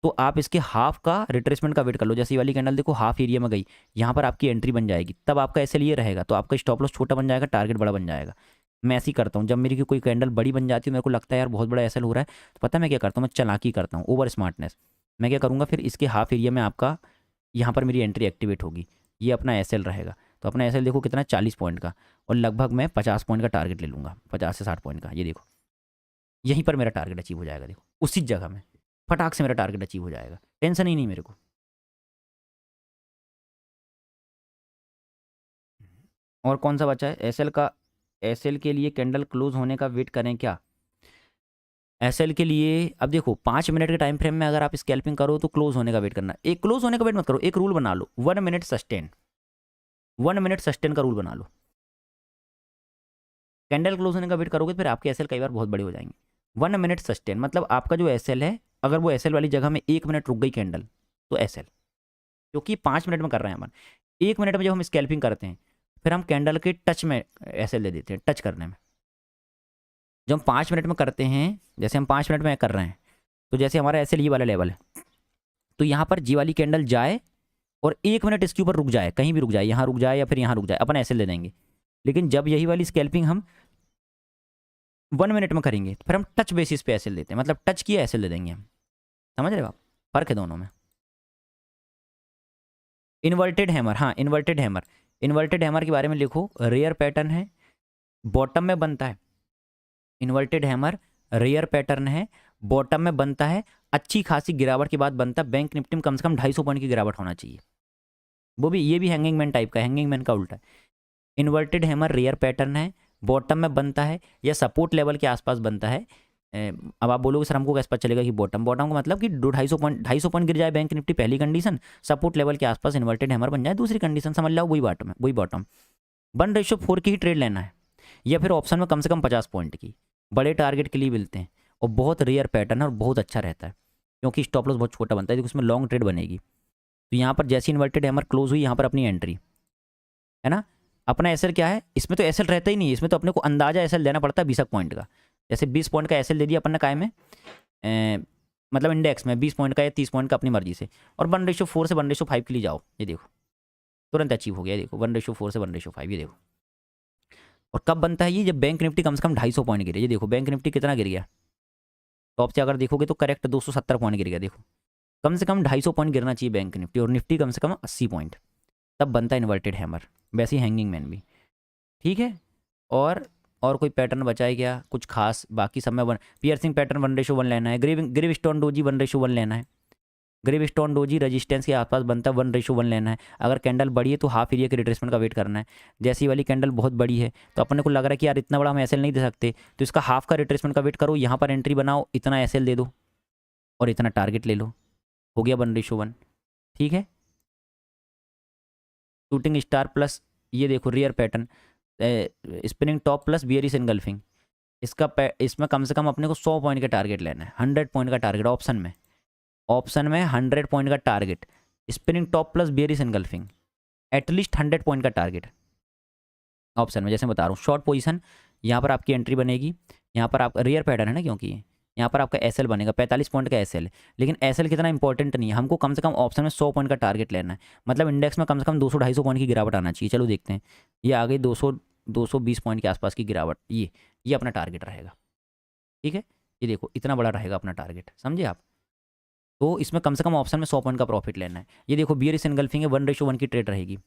तो आप इसके हाफ का रिट्रेसमेंट का वेट कर लो। जैसे ये वाली कैंडल देखो हाफ एरिया में गई, यहाँ पर आपकी एंट्री बन जाएगी, तब आपका एसएल ये रहेगा, तो आपका स्टॉप लॉस छोटा बन जाएगा, टारगेट बड़ा बन जाएगा। मैं ऐसे ही करता हूँ, जब मेरी की कोई कैंडल बड़ी बन जाती है, मेरे को लगता है यार बहुत बड़ा एसएल हो रहा है, तो पता है मैं क्या करता हूँ, मैं चालाकी करता हूँ, ओवर स्मार्टनेस। मैं क्या करूँगा, फिर इसके हाफ एरिया में आपका यहाँ पर मेरी एंट्री एक्टिवेट होगी, ये अपना एसएल रहेगा। तो अपना एसएल देखो कितना 40 पॉइंट का, और लगभग मैं 50 पॉइंट का टारगेट ले लूँगा, 50 से 60 पॉइंट का। ये देखो यहीं पर मेरा टारगेट अचीव हो जाएगा, देखो उसी जगह में फटाक से मेरा टारगेट अचीव हो जाएगा, टेंशन ही नहीं मेरे को। और कौन सा बचा है एसएल का, एसएल के लिए कैंडल क्लोज होने का वेट करें क्या। एसएल के लिए अब देखो 5 मिनट के टाइम फ्रेम में अगर आप स्कैल्पिंग करो तो क्लोज होने का वेट करना, एक क्लोज होने का वेट मत करो, एक रूल बना लो 1 मिनट सस्टेन, 1 मिनट सस्टेन का रूल बना लो। कैंडल क्लोज होने का वेट करोगे फिर आपके एसएल कई बार बहुत बड़े हो जाएंगे। 1 मिनट सस्टेन मतलब आपका जो एसएल है, अगर वो एसएल वाली जगह में 1 मिनट रुक गई कैंडल तो एसएल, क्योंकि 5 मिनट में कर रहे हैं अपन, 1 मिनट में जब हम स्कैल्पिंग करते हैं फिर हम कैंडल के टच में एसएल दे देते हैं, टच करने में। जब हम 5 मिनट में करते हैं, जैसे हम 5 मिनट में कर रहे हैं, तो जैसे हमारा एसएल ये वाला लेवल है, तो यहाँ पर जी वाली कैंडल जाए और 1 मिनट इसके ऊपर रुक जाए, कहीं भी रुक जाए, यहाँ रुक जाए या फिर यहाँ रुक जाए, अपन एसएल दे देंगे। लेकिन जब यही वाली स्कैल्पिंग हम 1 मिनट में करेंगे तो फिर हम टच बेसिस पे एसएल देते हैं, मतलब टच किया एसएल दे देंगे हम। समझ रहे हो आप, फर्क है दोनों में। इन्वर्टेड हैमर, हाँ इन्वर्टेड हैमर, इन्वर्टेड हैमर के बारे में लिखो, रेयर पैटर्न है, बॉटम में बनता है। इन्वर्टेड हैमर रेयर पैटर्न है, बॉटम में बनता है, अच्छी खासी गिरावट के बाद बनता है। बैंक निफ्टी में कम से कम 250 पॉइंट की गिरावट होना चाहिए, वो भी ये भी हैंगिंग मैन टाइप का, हैंगिंग मैन का उल्टा। इन्वर्टेड हैमर रेयर पैटर्न है, बॉटम में बनता है या सपोर्ट लेवल के आसपास बनता है। अब आप बोलोगे सर हमको कैसे पता चलेगा कि बॉटम, बॉटम का मतलब कि 250 पॉइंट गिर जाए बैंक निफ्टी, पहली कंडीशन। सपोर्ट लेवल के आसपास इन्वर्टेड हैमर बन जाए, दूसरी कंडीशन, समझ लो वही बॉटम है, वही बॉटम। 1:4 की ही ट्रेड लेना है, या फिर ऑप्शन में कम से कम 50 पॉइंट की, बड़े टारगेट के लिए मिलते हैं, और बहुत रेयर पैटर्न है और बहुत अच्छा रहता है, क्योंकि स्टॉप लॉस बहुत छोटा बनता है, उसमें लॉन्ग ट्रेड बनेगी। तो यहाँ पर जैसी इन्वर्टेड हैमर क्लोज हुई, यहाँ पर अपनी एंट्री है ना। अपना एसएल क्या है, इसमें तो एसएल रहता ही नहीं है, इसमें तो अपने को अंदाजा एसएल देना पड़ता है 20 पॉइंट का। जैसे 20 पॉइंट का एसएल दे दिया अपन ने काय में, मतलब इंडेक्स में 20 पॉइंट का या 30 पॉइंट का अपनी मर्जी से, और 1:4 से 1:5 के लिए जाओ, ये देखो तुरंत अचीव हो गया, देखो 1:4 से 1:5, ये देखो। और कब बनता है ये, जब बैंक निफ्टी कम से कम 250 पॉइंट गिरे। ये देखो बैंक निफ्टी कितना गिर गया, टॉप से अगर देखोगे तो करेक्ट 270 पॉइंट गिर गया, देखो कम से कम 250 पॉइंट गिरना चाहिए बैंक निफ्टी, और निफ्टी कम से कम 80 पॉइंट, तब बनता है इन्वर्टेड हैमर। वैसे ही हैंगिंग मैन भी ठीक है। और कोई पैटर्न बचा है क्या कुछ खास, बाकी सब में पियर्सिंग पैटर्न 1:1 लेना है, ग्रीव स्टोन डोजी 1:1 लेना है, ग्रीव स्टोन डोजी रेजिस्टेंस के आसपास बनता है 1:1 लेना है। अगर कैंडल बड़ी है तो हाफ एरिया के रिट्रेसमेंट का वेट करना है। जैसी वाली कैंडल बहुत बड़ी है तो अपने को लग रहा है कि यार इतना बड़ा हम एसएल नहीं दे सकते, तो इसका हाफ का रिट्रेसमेंट का वेट करो, यहाँ पर एंट्री बनाओ, इतना एसएल दे दो और इतना टारगेट ले लो, हो गया 1:1, ठीक है। शूटिंग स्टार प्लस, ये देखो rear pattern, spinning top plus bearish engulfing, इसमें कम से कम अपने को 100 पॉइंट का टारगेट लेना है, 100 पॉइंट का टारगेट ऑप्शन में, 100 पॉइंट का target, spinning top plus bearish engulfing, at least 100 point का टारगेट ऑप्शन में। जैसे बता रहा हूँ शॉर्ट पोजीशन, यहाँ पर आपकी एंट्री बनेगी, यहाँ पर आपका रियर पैटर्न है ना, क्योंकि यहाँ पर आपका एसएल बनेगा 45 पॉइंट का एसएल, लेकिन एसएल कितना इंपॉर्टेंट नहीं है, हमको कम से कम ऑप्शन में 100 पॉइंट का टारगेट लेना है, मतलब इंडेक्स में कम से कम 200-250 पॉइंट की गिरावट आना चाहिए। चलो देखते हैं, ये आ गई 220 पॉइंट के आसपास की गिरावट, ये अपना टारगेट रहेगा, ठीक है। ये देखो इतना बड़ा रहेगा अपना टारगेट, समझे आप। तो इसमें कम से कम ऑप्शन में 100 पॉइंट का प्रॉफिट लेना है। ये देखो बियरिश एनगल्फिंग है, 1:1 की ट्रेड रहेगी,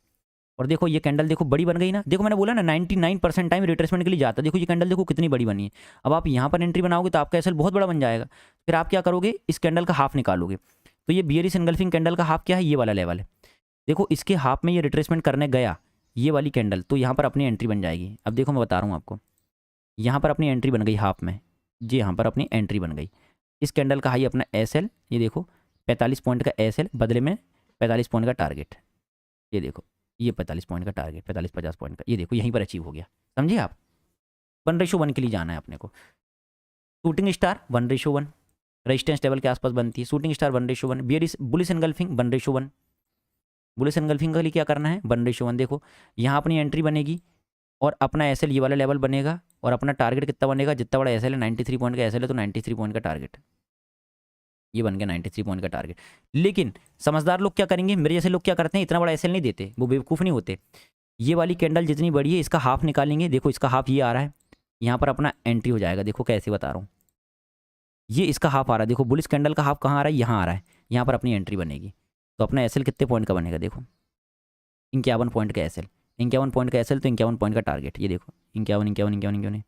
और देखो ये कैंडल देखो बड़ी बन गई ना, देखो मैंने बोला ना 99% टाइम रिट्रेसमेंट के लिए जाता है, देखो ये कैंडल देखो कितनी बड़ी बनी है। अब आप यहाँ पर एंट्री बनाओगे तो आपका एसएल बहुत बड़ा बन जाएगा, फिर आप क्या करोगे, इस कैंडल का हाफ निकालोगे। तो ये बियरिश एनगल्फिंग कैंडल का हाफ क्या है, ये वाला लेवल है, देखो इसके हाफ में ये रिट्रेसमेंट करने गया ये वाली कैंडल, तो यहाँ पर अपनी एंट्री बन जाएगी। अब देखो मैं बता रहा हूँ आपको, यहाँ पर अपनी एंट्री बन गई हाफ में, ये यहाँ पर अपनी एंट्री बन गई। इस कैंडल का हाई अपना SL, ये देखो 45 पॉइंट का SL, बदले में 45 पॉइंट का टारगेट। ये देखो ये 45 पॉइंट का टारगेट, 45-50 पॉइंट का, ये देखो यहीं पर अचीव हो गया। समझे आप? 1:1 के लिए जाना है अपने को। शूटिंग स्टार 1:1, रेजिस्टेंस लेवल के आसपास बनती है। Shooting star 1:1, bearish bullish engulfing 1:1। Bullish engulfing के लिए क्या करना है? 1:1। देखो यहाँ अपनी एंट्री बनेगी और अपना SL ये वाला लेवल बनेगा और अपना टारगेट कितना बनेगा? जितना बड़ा SL है, 93 पॉइंट का SL है, तो 93 पॉइंट का टारगेट, ये बन गया 93 पॉइंट का टारगेट। लेकिन समझदार लोग क्या करेंगे, मेरे जैसे लोग क्या करते हैं, इतना बड़ा SL नहीं देते, वो बेवकूफ़ नहीं होते। ये वाली कैंडल जितनी बड़ी है इसका हाफ निकालेंगे। देखो इसका हाफ ये आ रहा है, यहाँ पर अपना एंट्री हो जाएगा। देखो कैसे बता रहा हूँ, ये इसका हाफ आ रहा है। देखो बुलिश कैंडल का हाफ कहाँ आ रहा है? यहाँ आ रहा है। यहाँ पर अपनी एंट्री बनेगी तो अपना SL कितने पॉइंट का बनेगा? देखो 51 पॉइंट का SL, 51 पॉइंट का SL, तो 51 पॉइंट का टारगेट। ये देखो 51 51 51 51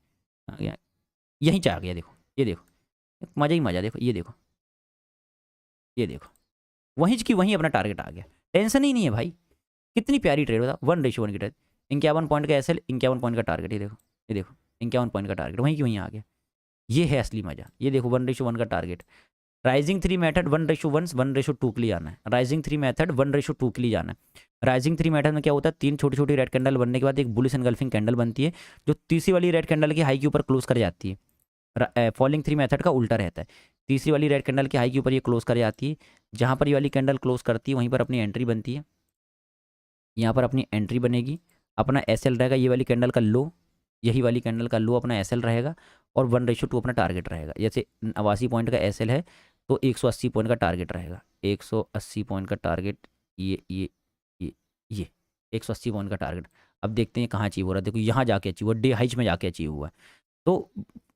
आ गया, यहीं से आ गया। देखो ये देखो मज़ा ही मज़ा। देखो ये देखो, ये देखो वहीं की वहीं अपना टारगेट आ गया। टेंशन ही नहीं है भाई। कितनी प्यारी ट्रेड होता, 1:1 की ट्रेड, 51 पॉइंट का SL, 51 पॉइंट का टारगेट। ये देखो, ये देखो 51 पॉइंट का टारगेट वहीं की वहीं आ गया। ये है असली मजा। ये देखो 1:1 का टारगेट। राइजिंग 3 मेथड 1:1 1:2 के लिए आना है। राइजिंग 3 मेथड 1:2 के लिए जाना है। राइजिंग 3 मेथड में क्या होता है? 3 छोटी छोटी रेड कैंडल बनने के बाद एक बुलिश एनगल्फिंग कैंडल बनती है, जो तीसरी वाली रेड कैंडल के हाई के ऊपर क्लोज कर जाती है। फॉलिंग 3 मेथड का उल्टा रहता है। तीसरी वाली रेड कैंडल के हाई के ऊपर ये क्लोज कर जाती है। जहाँ पर ये वाली कैंडल क्लोज करती है वहीं पर अपनी एंट्री बनती है। यहाँ पर अपनी एंट्री बनेगी, अपना SL रहेगा ये वाली कैंडल का लो, यही वाली कैंडल का लो अपना SL रहेगा, और 1:2 अपना टारगेट रहेगा। जैसे 89 पॉइंट का SL है तो 180 पॉइंट का टारगेट रहेगा। 180 पॉइंट का टारगेट, ये 180 पॉइंट का टारगेट। अब देखते हैं कहाँ अचीव हो रहा है। देखो यहाँ जाके अचीव हुआ, डे हाइज में जाके अचीव हुआ है। तो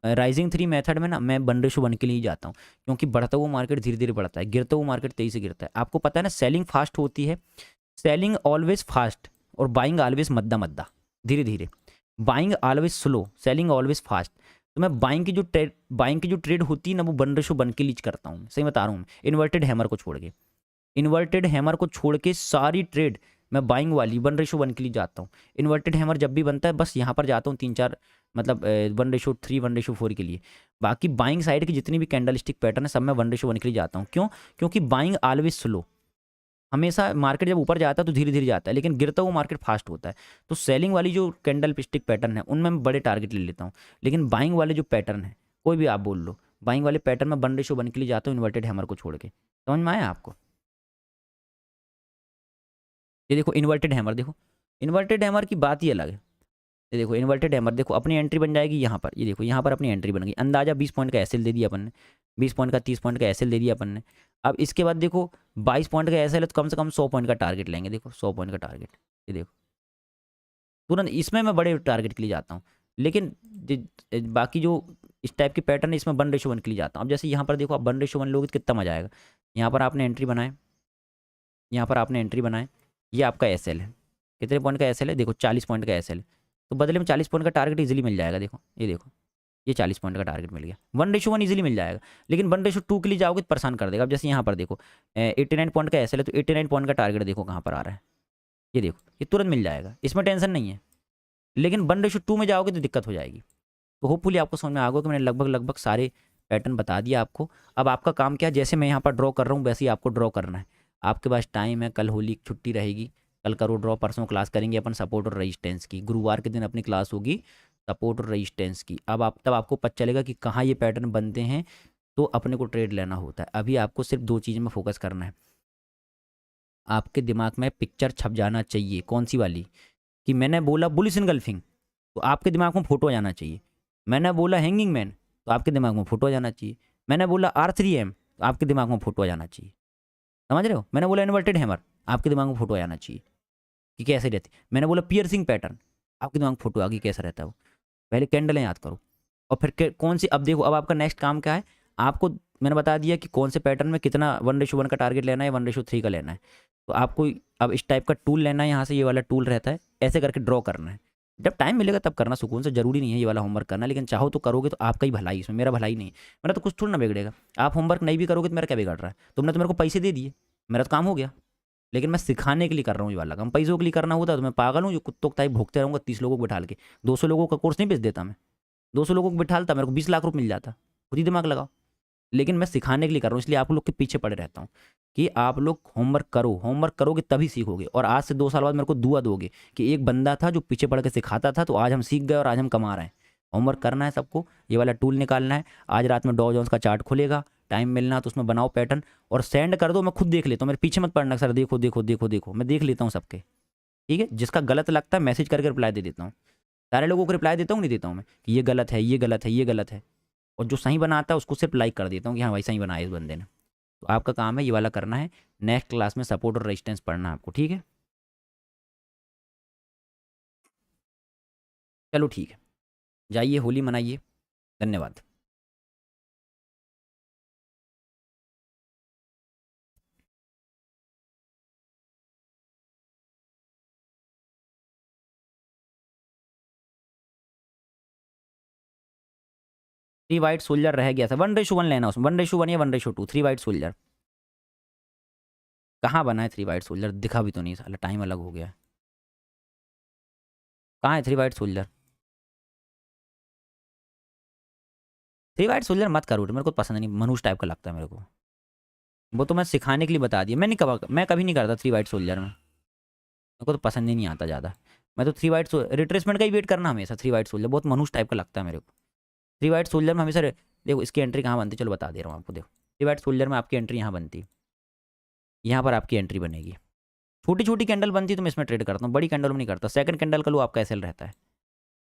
राइजिंग 3 मेथड में ना मैं 1:1 के लिए ही जाता हूँ, क्योंकि बढ़ता हुआ मार्केट धीरे धीरे बढ़ता है, गिरता हुआ मार्केट तेजी से गिरता है। आपको पता है ना, सेलिंग फास्ट होती है, सेलिंग ऑलवेज फास्ट, और बाइंग ऑलवेज मद्दा मद्दा, धीरे धीरे। Buying always slow, selling always fast. तो मैं बाइंग की जो ट्रेड होती है ना, वो 1:1 के लिए करता हूँ। सही बता रहा हूँ, इन्वर्टेड हैमर को छोड़ के, इन्वर्टेड हैमर को छोड़ के सारी ट्रेड मैं बाइंग वाली 1:1 के लिए जाता हूँ। इन्वर्टेड हैमर जब भी बनता है बस यहाँ पर जाता हूँ 3-4, मतलब 1:3 1:4 के लिए। बाकी बाइंग साइड की जितनी भी कैंडल स्टिक पैटर्न है सब मैं 1:1 के लिए जाता हूँ। क्यों? क्योंकि बाइंग ऑलवेज स्लो, हमेशा मार्केट जब ऊपर जाता है तो धीरे धीरे जाता है, लेकिन गिरता हुआ मार्केट फास्ट होता है। तो सेलिंग वाली जो कैंडल स्टिक पैटर्न है उनमें मैं बड़े टारगेट ले लेता हूँ, लेकिन बाइंग वाले जो पैटर्न है, कोई भी आप बोल लो, बाइंग वाले पैटर्न में 1:1 के लिए जाता हूँ, इन्वर्टेड हैमर को छोड़ के। समझ में आया आपको? ये देखो इन्वर्टेड हैमर, देखो इन्वर्टेड हैमर की बात ही अलग है। ये देखो इन्वर्टेड हैमर, देखो अपनी एंट्री बन जाएगी यहाँ पर। ये देखो यहाँ पर अपनी एंट्री बन गई। अंदाजा 20 पॉइंट का SL दे दिया अपन ने, 20 पॉइंट का 30 पॉइंट का SL दे दिया अपन ने। अब इसके बाद देखो 22 पॉइंट का SL है तो कम से कम 100 पॉइंट का टारगेट लेंगे। देखो 100 पॉइंट का टारगेट, ये देखो तुरंत इसमें मैं बड़े टारगेट के लिए जाता हूँ। लेकिन बाकी जो इस टाइप के पैटर्न है इसमें 1:1 के लिए जाता हूँ। अब जैसे यहाँ पर देखो, आप 1:1 लोगे तो कितना मजा आएगा। यहाँ पर आपने एंट्री बनाए, यहाँ पर आपने एंट्री बनाए, ये आपका SL है। कितने पॉइंट का SL है? देखो 40 पॉइंट का SL है, तो बदले में 40 पॉइंट का टारगेट इजीली मिल जाएगा। देखो ये देखो, ये 40 पॉइंट का टारगेट मिल गया, 1:1 इजीली मिल जाएगा। लेकिन 1:2 के लिए जाओगे तो परेशान कर देगा। अब जैसे यहाँ पर देखो 89 पॉइंट का SL है, तो 89 पॉइंट का टारगेट देखो कहाँ पर आ रहा है। ये देखो ये तुरंत मिल जाएगा, इसमें टेंशन नहीं है। लेकिन 1:2 में जाओगे तो दिक्कत हो जाएगी। तो होपफुली आपको समझ में आ गया कि मैंने लगभग सारे पैटर्न बता दिया आपको। अब आपका काम क्या है, जैसे मैं यहाँ पर ड्रॉ कर रहा हूँ वैसे ही आपको ड्रॉ करना है। आपके पास टाइम है, कल होली की छुट्टी रहेगी, कल करो ड्रॉ, परसों क्लास करेंगे अपन सपोर्ट और रेजिस्टेंस की, गुरुवार के दिन अपनी क्लास होगी सपोर्ट और रेजिस्टेंस की। अब आप तब आपको पता चलेगा कि कहाँ ये पैटर्न बनते हैं, तो अपने को ट्रेड लेना होता है। अभी आपको सिर्फ 2 चीज़ में फोकस करना है। आपके दिमाग में पिक्चर छप जाना चाहिए, कौन सी वाली, कि मैंने बोला बुलिश एनगल्फिंग तो आपके दिमाग में फोटो आ जाना चाहिए। मैंने बोला हैंगिंग मैन तो आपके दिमाग में फोटो आ जाना चाहिए। मैंने बोला R3M तो आपके दिमाग में फोटो आ जाना चाहिए। समझ रहे हो? मैंने बोला इन्वर्टेड हैमर, आपके दिमाग में फोटो आ जाना चाहिए कि कैसे रहती। मैंने बोला पियर्सिंग पैटर्न, आपके दिमाग में फोटो आ गई कैसा रहता है वो। पहले कैंडलें याद करो, और फिर कौन सी। अब देखो, अब आपका नेक्स्ट काम क्या है, आपको मैंने बता दिया कि कौन से पैटर्न में कितना 1:1 का टारगेट लेना है, 1:3 का लेना है। तो आपको अब इस टाइप का टूल लेना है, यहाँ से ये वाला टूल रहता है, ऐसे करके ड्रॉ करना है। जब टाइम मिलेगा तब करना सुकून से, जरूरी नहीं है ये वाला होमवर्क करना, लेकिन चाहो तो करोगे तो आपका ही भलाई, इसमें मेरा भलाई नहीं है। मेरा तो कुछ थोड़ा ना बिगड़ेगा। आप होमवर्क नहीं भी करोगे तो मेरा क्या बिगड़ रहा है? तुमने तो मेरे को पैसे दे दिए, मेरा तो काम हो गया। लेकिन मैं सिखाने के लिए कर रहा हूँ ये वाला काम। पैसों के लिए करना होता तो मैं पागल हूँ जो कुत्तों की टाइप भोगते रहूँगा 30 लोगों को बैठा के। 200 लोगों का कोर्स नहीं बेच देता मैं। 200 लोगों को बिठालता, मेरे को 20 लाख रुपये मिल जाता। खुद ही दिमाग लगाओ। लेकिन मैं सिखाने के लिए कर रहा हूँ, इसलिए आप लोग के पीछे पड़े रहता हूँ कि आप लोग होमवर्क करो, होमवर्क करोगे तभी सीखोगे। और आज से 2 साल बाद मेरे को दुआ दोगे कि एक बंदा था जो पीछे पड़ के सिखाता था, तो आज हम सीख गए और आज हम कमा रहे हैं। होमवर्क करना है सबको, ये वाला टूल निकालना है। आज रात में डॉ जोन्स का चार्ट खुलेगा, टाइम मिलना तो उसमें बनाओ पैटर्न और सेंड कर दो। मैं खुद देख लेता हूँ, मेरे पीछे मत पड़ना सर देखो देखो देखो देखो, मैं देख लेता हूँ सबके। ठीक है, जिसका गलत लगता है मैसेज करके रिप्लाई दे देता हूँ। सारे लोगों को रिप्लाई देता हूँ नहीं देता हूँ मैं कि ये गलत है, ये गलत है, ये गलत है। और जो सही बनाता है उसको सिर्फ लाइक कर देता हूँ कि हाँ भाई सही बनाया इस बंदे ने। तो आपका काम है ये वाला करना है। नेक्स्ट क्लास में सपोर्ट और रेजिस्टेंस पढ़ना है आपको, ठीक है। चलो ठीक है, जाइए होली मनाइए। धन्यवाद। थ्री वाइट सोल्जर रह गया था, 1:1 लेना उसमें, 1:1 या 1:2, 3 वाइट सोल्जर। कहाँ बना है 3 वाइट सोल्जर, दिखा भी तो नहीं साला, टाइम अलग हो गया है। कहाँ है 3 वाइट सोल्जर? 3 वाइट सोल्जर मत करो, मेरे को पसंद नहीं, मनुष्य टाइप का लगता है मेरे को। वो तो मैं सिखाने के लिए बता दिया, मैं कभी नहीं करता 3 वाइट सोल्जर में, मेरे को तो पसंद ही नहीं आता ज़्यादा। मैं तो 3 वाइट रिट्रेसमेंट का ही वेट करना हमेशा। 3 वाइट सोल्जर बहुत मनुष्य टाइप का लगता है मेरे को। 3 वाइट सोल्जर में हमेशा देखो इसकी एंट्री कहाँ बनती है, चलो बता दे रहा हूँ आपको। देखो 3 वाइट सोल्जर में आपकी एंट्री यहाँ बनती है, यहाँ पर आपकी एंट्री बनेगी। छोटी छोटी कैंडल बनती है तो मैं इसमें ट्रेड करता हूँ, बड़ी कैंडल में नहीं करता। सेकंड कैंडल का लो आपका एसएल रहता है।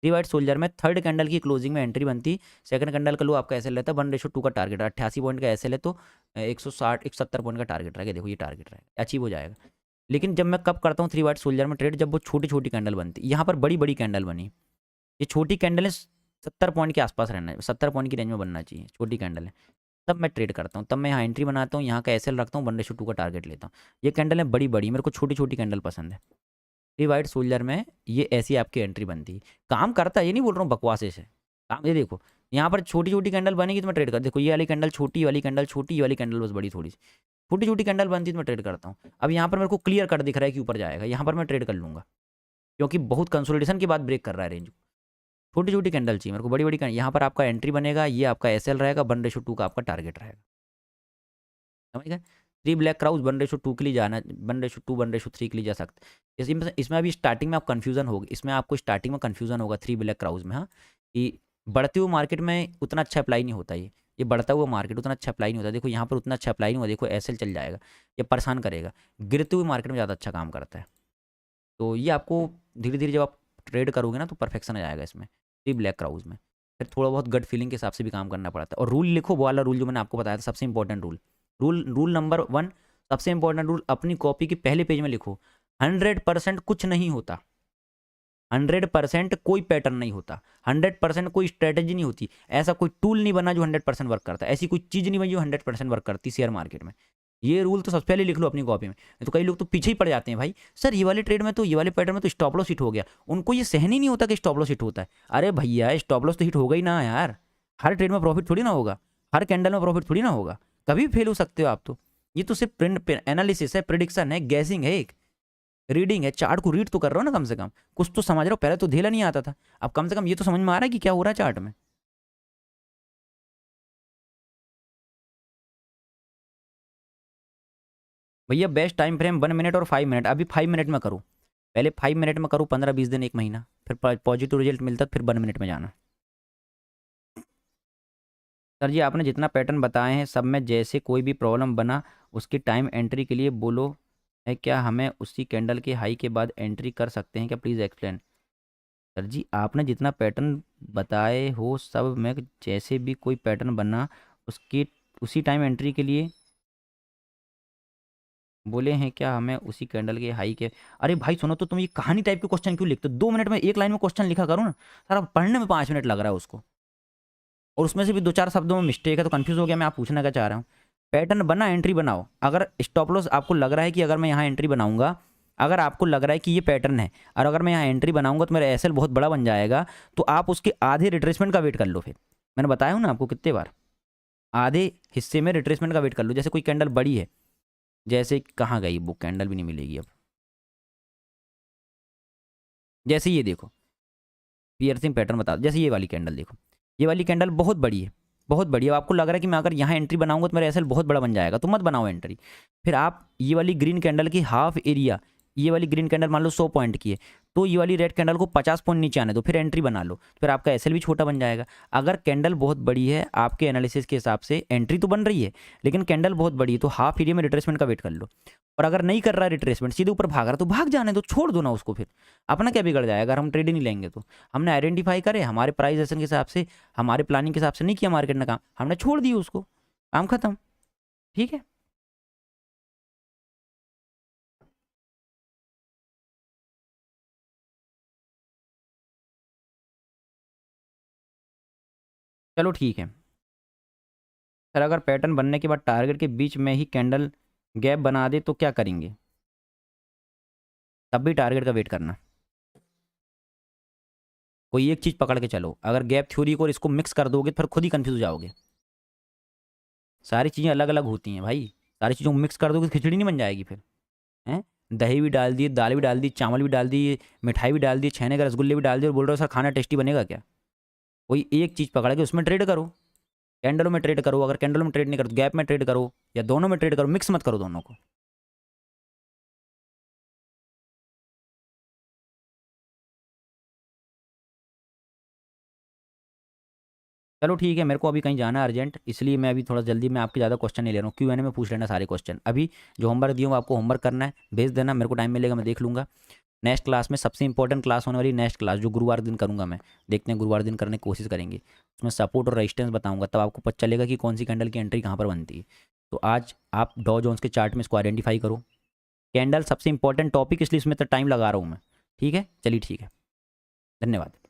3 वाइट सोल्जर में थर्ड कैंडल की क्लोजिंग में एंट्री बनती, सेकंड कैंडल का लो आपका एसएल रहता है। 1:2 का टारगेट है, 88 पॉइंट का एसएल है तो 160 170 पॉइंट का टारगेट रहेगा। देखो ये टारगेट रहेगा, अचीव हो जाएगा। लेकिन जब मैं कब करता हूँ 3 वाइट सोल्जर में ट्रेड, जब वो छोटी छोटी कैंडल बनती, यहाँ पर बड़ी बड़ी कैंडल बनी, ये छोटी कैंडल है 70 पॉइंट के आसपास रहना है, 70 पॉइंट की रेंज में बनना चाहिए, छोटी कैंडल है। तब मैं ट्रेड करता हूँ, तब मैं यहाँ एंट्री बनाता हूँ, यहाँ का एसएल रखता हूँ, 1:2 का टारगेट लेता हूँ। ये कैंडल है बड़ी बड़ी, मेरे को छोटी छोटी कैंडल पसंद है। 3 वाइट सोल्जर में ये ऐसी आपकी एंट्री बनती है, काम करता है, ये नहीं बोल रहा हूँ बकवासे से काम। ये देखो यहाँ पर छोटी छोटी कैंडल बनेगी तो मैं ट्रेड कर, देखो ये वाली कैंडल छोटी, वाली कैंडल छोटी, ये वाली कैंडल बस बड़ी, थोड़ी सी छोटी छोटी कैंडल बनती है तो मैं ट्रेड करता हूँ। अब यहाँ पर मेरे को क्लियर कट दिख रहा है कि ऊपर जाएगा, यहाँ पर मैं ट्रेड कर लूँगा क्योंकि बहुत कंसोलिडेशन के बाद ब्रेक कर रहा है रेंज। छोटी छोटी कैंडल चाहिए मेरे को, बड़ी बड़ी कैंडल। यहाँ पर आपका एंट्री बनेगा, ये आपका एसएल रहेगा, 1:2 का आपका टारगेट रहेगा, समझ गए। 3 ब्लैक क्राउज 1:2 के लिए जाना, 1:2 1:3 के लिए जा सकते। इसमें अभी स्टार्टिंग में आप कन्फ्यूजन होगी, इसमें आपको स्टार्टिंग में कन्फ्यूजन होगा 3 ब्लैक क्राउज में, हाँ कि बढ़ते हुए मार्केट में उतना अच्छा अप्लाई नहीं होता ये बढ़ता हुआ मार्केट उतना अच्छा अप्लाई नहीं होता। देखो यहाँ पर उतना अच्छा अप्लाई नहीं हुआ, देखो एसएल चल जाएगा, ये परेशान करेगा। गिरते हुए मार्केट में ज़्यादा अच्छा काम करता है। तो ये आपको धीरे धीरे जब आप ट्रेड करोगे ना तो परफेक्शन आ जाएगा इसमें, 3 ब्लैक क्राउज में। फिर थोड़ा बहुत गट फीलिंग के हिसाब से भी काम करना पड़ता है। और रूल लिखो, वो वाला रूल जो मैंने आपको बताया था, सबसे इंपॉर्टेंट रूल। रूल नंबर 1, सबसे इंपॉर्टेंट रूल, अपनी कॉपी के पहले पेज में लिखो, 100% कुछ नहीं होता, 100% कोई पैटर्न नहीं होता, 100% कोई स्ट्रेटेजी नहीं होती, ऐसा कोई टूल नहीं बना जो 100% वर्क करता है, ऐसी कोई चीज़ नहीं बनी जो 100% वर्क करती शेयर मार्केट में। ये रूल तो सबसे पहले लिख लो अपनी कॉपी में। तो कई लोग तो पीछे ही पड़ जाते हैं, भाई सर ये वाले ट्रेड में तो, ये वाले पैटर्न में तो स्टॉप लॉस हिट हो गया, उनको ये सहन ही नहीं होता कि स्टॉप लॉस हिट होता है। अरे भैया स्टॉप लॉस तो हिट होगा ही ना यार, हर ट्रेड में प्रॉफिट थोड़ी ना होगा, हर कैंडल में प्रॉफिट थोड़ी ना होगा, कभी फेल हो सकते हो आप तो। ये तो सिर्फ एनालिसिस है, प्रिडिक्शन है, गैसिंग है, एक रीडिंग है। चार्ट को रीड तो कर रहा हो ना, कम से कम कुछ तो समझ रहा हो। पहले तो धेला नहीं आता था, अब कम से कम ये तो समझ में आ रहा है कि क्या हो रहा है चार्ट में। भैया बेस्ट टाइम फ्रेम 1 मिनट और 5 मिनट, अभी 5 मिनट में करो, पहले 5 मिनट में करो, 15-20 दिन, 1 महीना, फिर पॉजिटिव रिजल्ट मिलता फिर 1 मिनट में जाना। सर जी आपने जितना पैटर्न बताए हैं सब में जैसे कोई भी प्रॉब्लम बना उसकी टाइम एंट्री के लिए बोलो है, क्या हमें उसी कैंडल के हाई के बाद एंट्री कर सकते हैं क्या, प्लीज़ एक्सप्लेन। सर जी आपने जितना पैटर्न बताए हो सब में जैसे भी कोई पैटर्न बना उसकी उसी टाइम एंट्री के लिए बोले हैं, क्या हमें उसी कैंडल के हाई के। अरे भाई सुनो, तो तुम ये कहानी टाइप के क्वेश्चन क्यों लिखते हो, 2 मिनट में एक लाइन में क्वेश्चन लिखा करो ना। सर अब पढ़ने में 5 मिनट लग रहा है उसको, और उसमें से भी 2-4 शब्दों में मिस्टेक है तो कंफ्यूज हो गया मैं, आप पूछना क्या चाह रहा हूँ। पैटर्न बना, एंट्री बनाओ। अगर स्टॉप लॉस आपको लग रहा है कि अगर मैं यहाँ एंट्री बनाऊंगा, अगर आपको लग रहा है कि ये पैटर्न है और अगर मैं यहाँ एंट्री बनाऊंगा तो मेरा एसएल बहुत बड़ा बन जाएगा, तो आप उसके आधे रिट्रेसमेंट का वेट कर लो। फिर मैंने बताया हूँ ना आपको कितने बार, आधे हिस्से में रिट्रेसमेंट का वेट कर लो। जैसे कोई कैंडल बड़ी है, जैसे कहाँ गई बुक, कैंडल भी नहीं मिलेगी अब। जैसे ये देखो पियर्सिंग पैटर्न बता, जैसे ये वाली कैंडल देखो, ये वाली कैंडल बहुत बड़ी है, बहुत बड़ी है। अब आपको लग रहा है कि मैं अगर यहाँ एंट्री बनाऊंगा तो मेरा एसएल बहुत बड़ा बन जाएगा, तो मत बनाओ एंट्री। फिर आप ये वाली ग्रीन कैंडल की हाफ एरिया, ये वाली ग्रीन कैंडल मान लो 100 पॉइंट की है, तो ये वाली रेड कैंडल को 50 पॉइंट नीचे आने दो, फिर एंट्री बना लो, फिर आपका एसएल भी छोटा बन जाएगा। अगर कैंडल बहुत बड़ी है आपके एनालिसिस के हिसाब से, एंट्री तो बन रही है लेकिन कैंडल बहुत बड़ी है, तो हाफ एरिया में रिट्रेसमेंट का वेट कर लो। और अगर नहीं कर रहा रिट्रेसमेंट, सीधे ऊपर भाग रहा, तो भाग जाने दो, छोड़ दो ना उसको, फिर अपना क्या बिगड़ जाएगा अगर हम ट्रेड ही नहीं लेंगे तो। हमने आइडेंटिफाई करे हमारे प्राइस एक्शन के हिसाब से, हमारे प्लानिंग के हिसाब से नहीं किया मार्केट ने काम, हमने छोड़ दिया उसको, काम खत्म। ठीक है, चलो ठीक है सर। अगर पैटर्न बनने के बाद टारगेट के बीच में ही कैंडल गैप बना दे तो क्या करेंगे? तब भी टारगेट का वेट करना। कोई एक चीज़ पकड़ के चलो, अगर गैप थ्योरी को और इसको मिक्स कर दोगे तो फिर खुद ही कंफ्यूज हो जाओगे। सारी चीज़ें अलग अलग होती हैं भाई, सारी चीज़ों को मिक्स कर दोगे तो खिचड़ी नहीं बन जाएगी फिर। हैं, दही भी डाल दिए, दाल भी डाल दी, चावल भी डाल दिए, मिठाई भी डाल दी, छेने का रसगुल्ले भी डाल दिए और बोल रहे हो सर खाना टेस्टी बनेगा क्या? कोई एक चीज़ पकड़ के उसमें ट्रेड करो, कैंडलों में ट्रेड करो, अगर कैंडलों में ट्रेड नहीं करो तो गैप में ट्रेड करो, या दोनों में ट्रेड करो, मिक्स मत करो दोनों को। चलो ठीक है, मेरे को अभी कहीं जाना है अर्जेंट, इसलिए मैं अभी थोड़ा जल्दी में आपके ज़्यादा क्वेश्चन नहीं ले रहा हूँ, क्यूएनए में पूछ लेना सारे क्वेश्चन। अभी जो होमवर्क दिया हूँ आपको होमवर्क करना है, भेज देना, मेरे को टाइम मिलेगा मैं देख लूँगा। नेक्स्ट क्लास में सबसे इंपॉर्टेंट क्लास होने वाली, नेक्स्ट क्लास जो गुरुवार दिन करूँगा मैं, देखते हैं गुरुवार दिन करने की कोशिश करेंगे, उसमें सपोर्ट और रेजिस्टेंस बताऊँगा, तब आपको पता चलेगा कि कौन सी कैंडल की एंट्री कहाँ पर बनती है। तो आज आप डॉ जोन्स के चार्ट में इसको आइडेंटिफाई करो, कैंडल सबसे इंपॉर्टेंट टॉपिक, इसलिए इसमें तो टाइम लगा रहा हूँ मैं। ठीक है, चलिए ठीक है, धन्यवाद।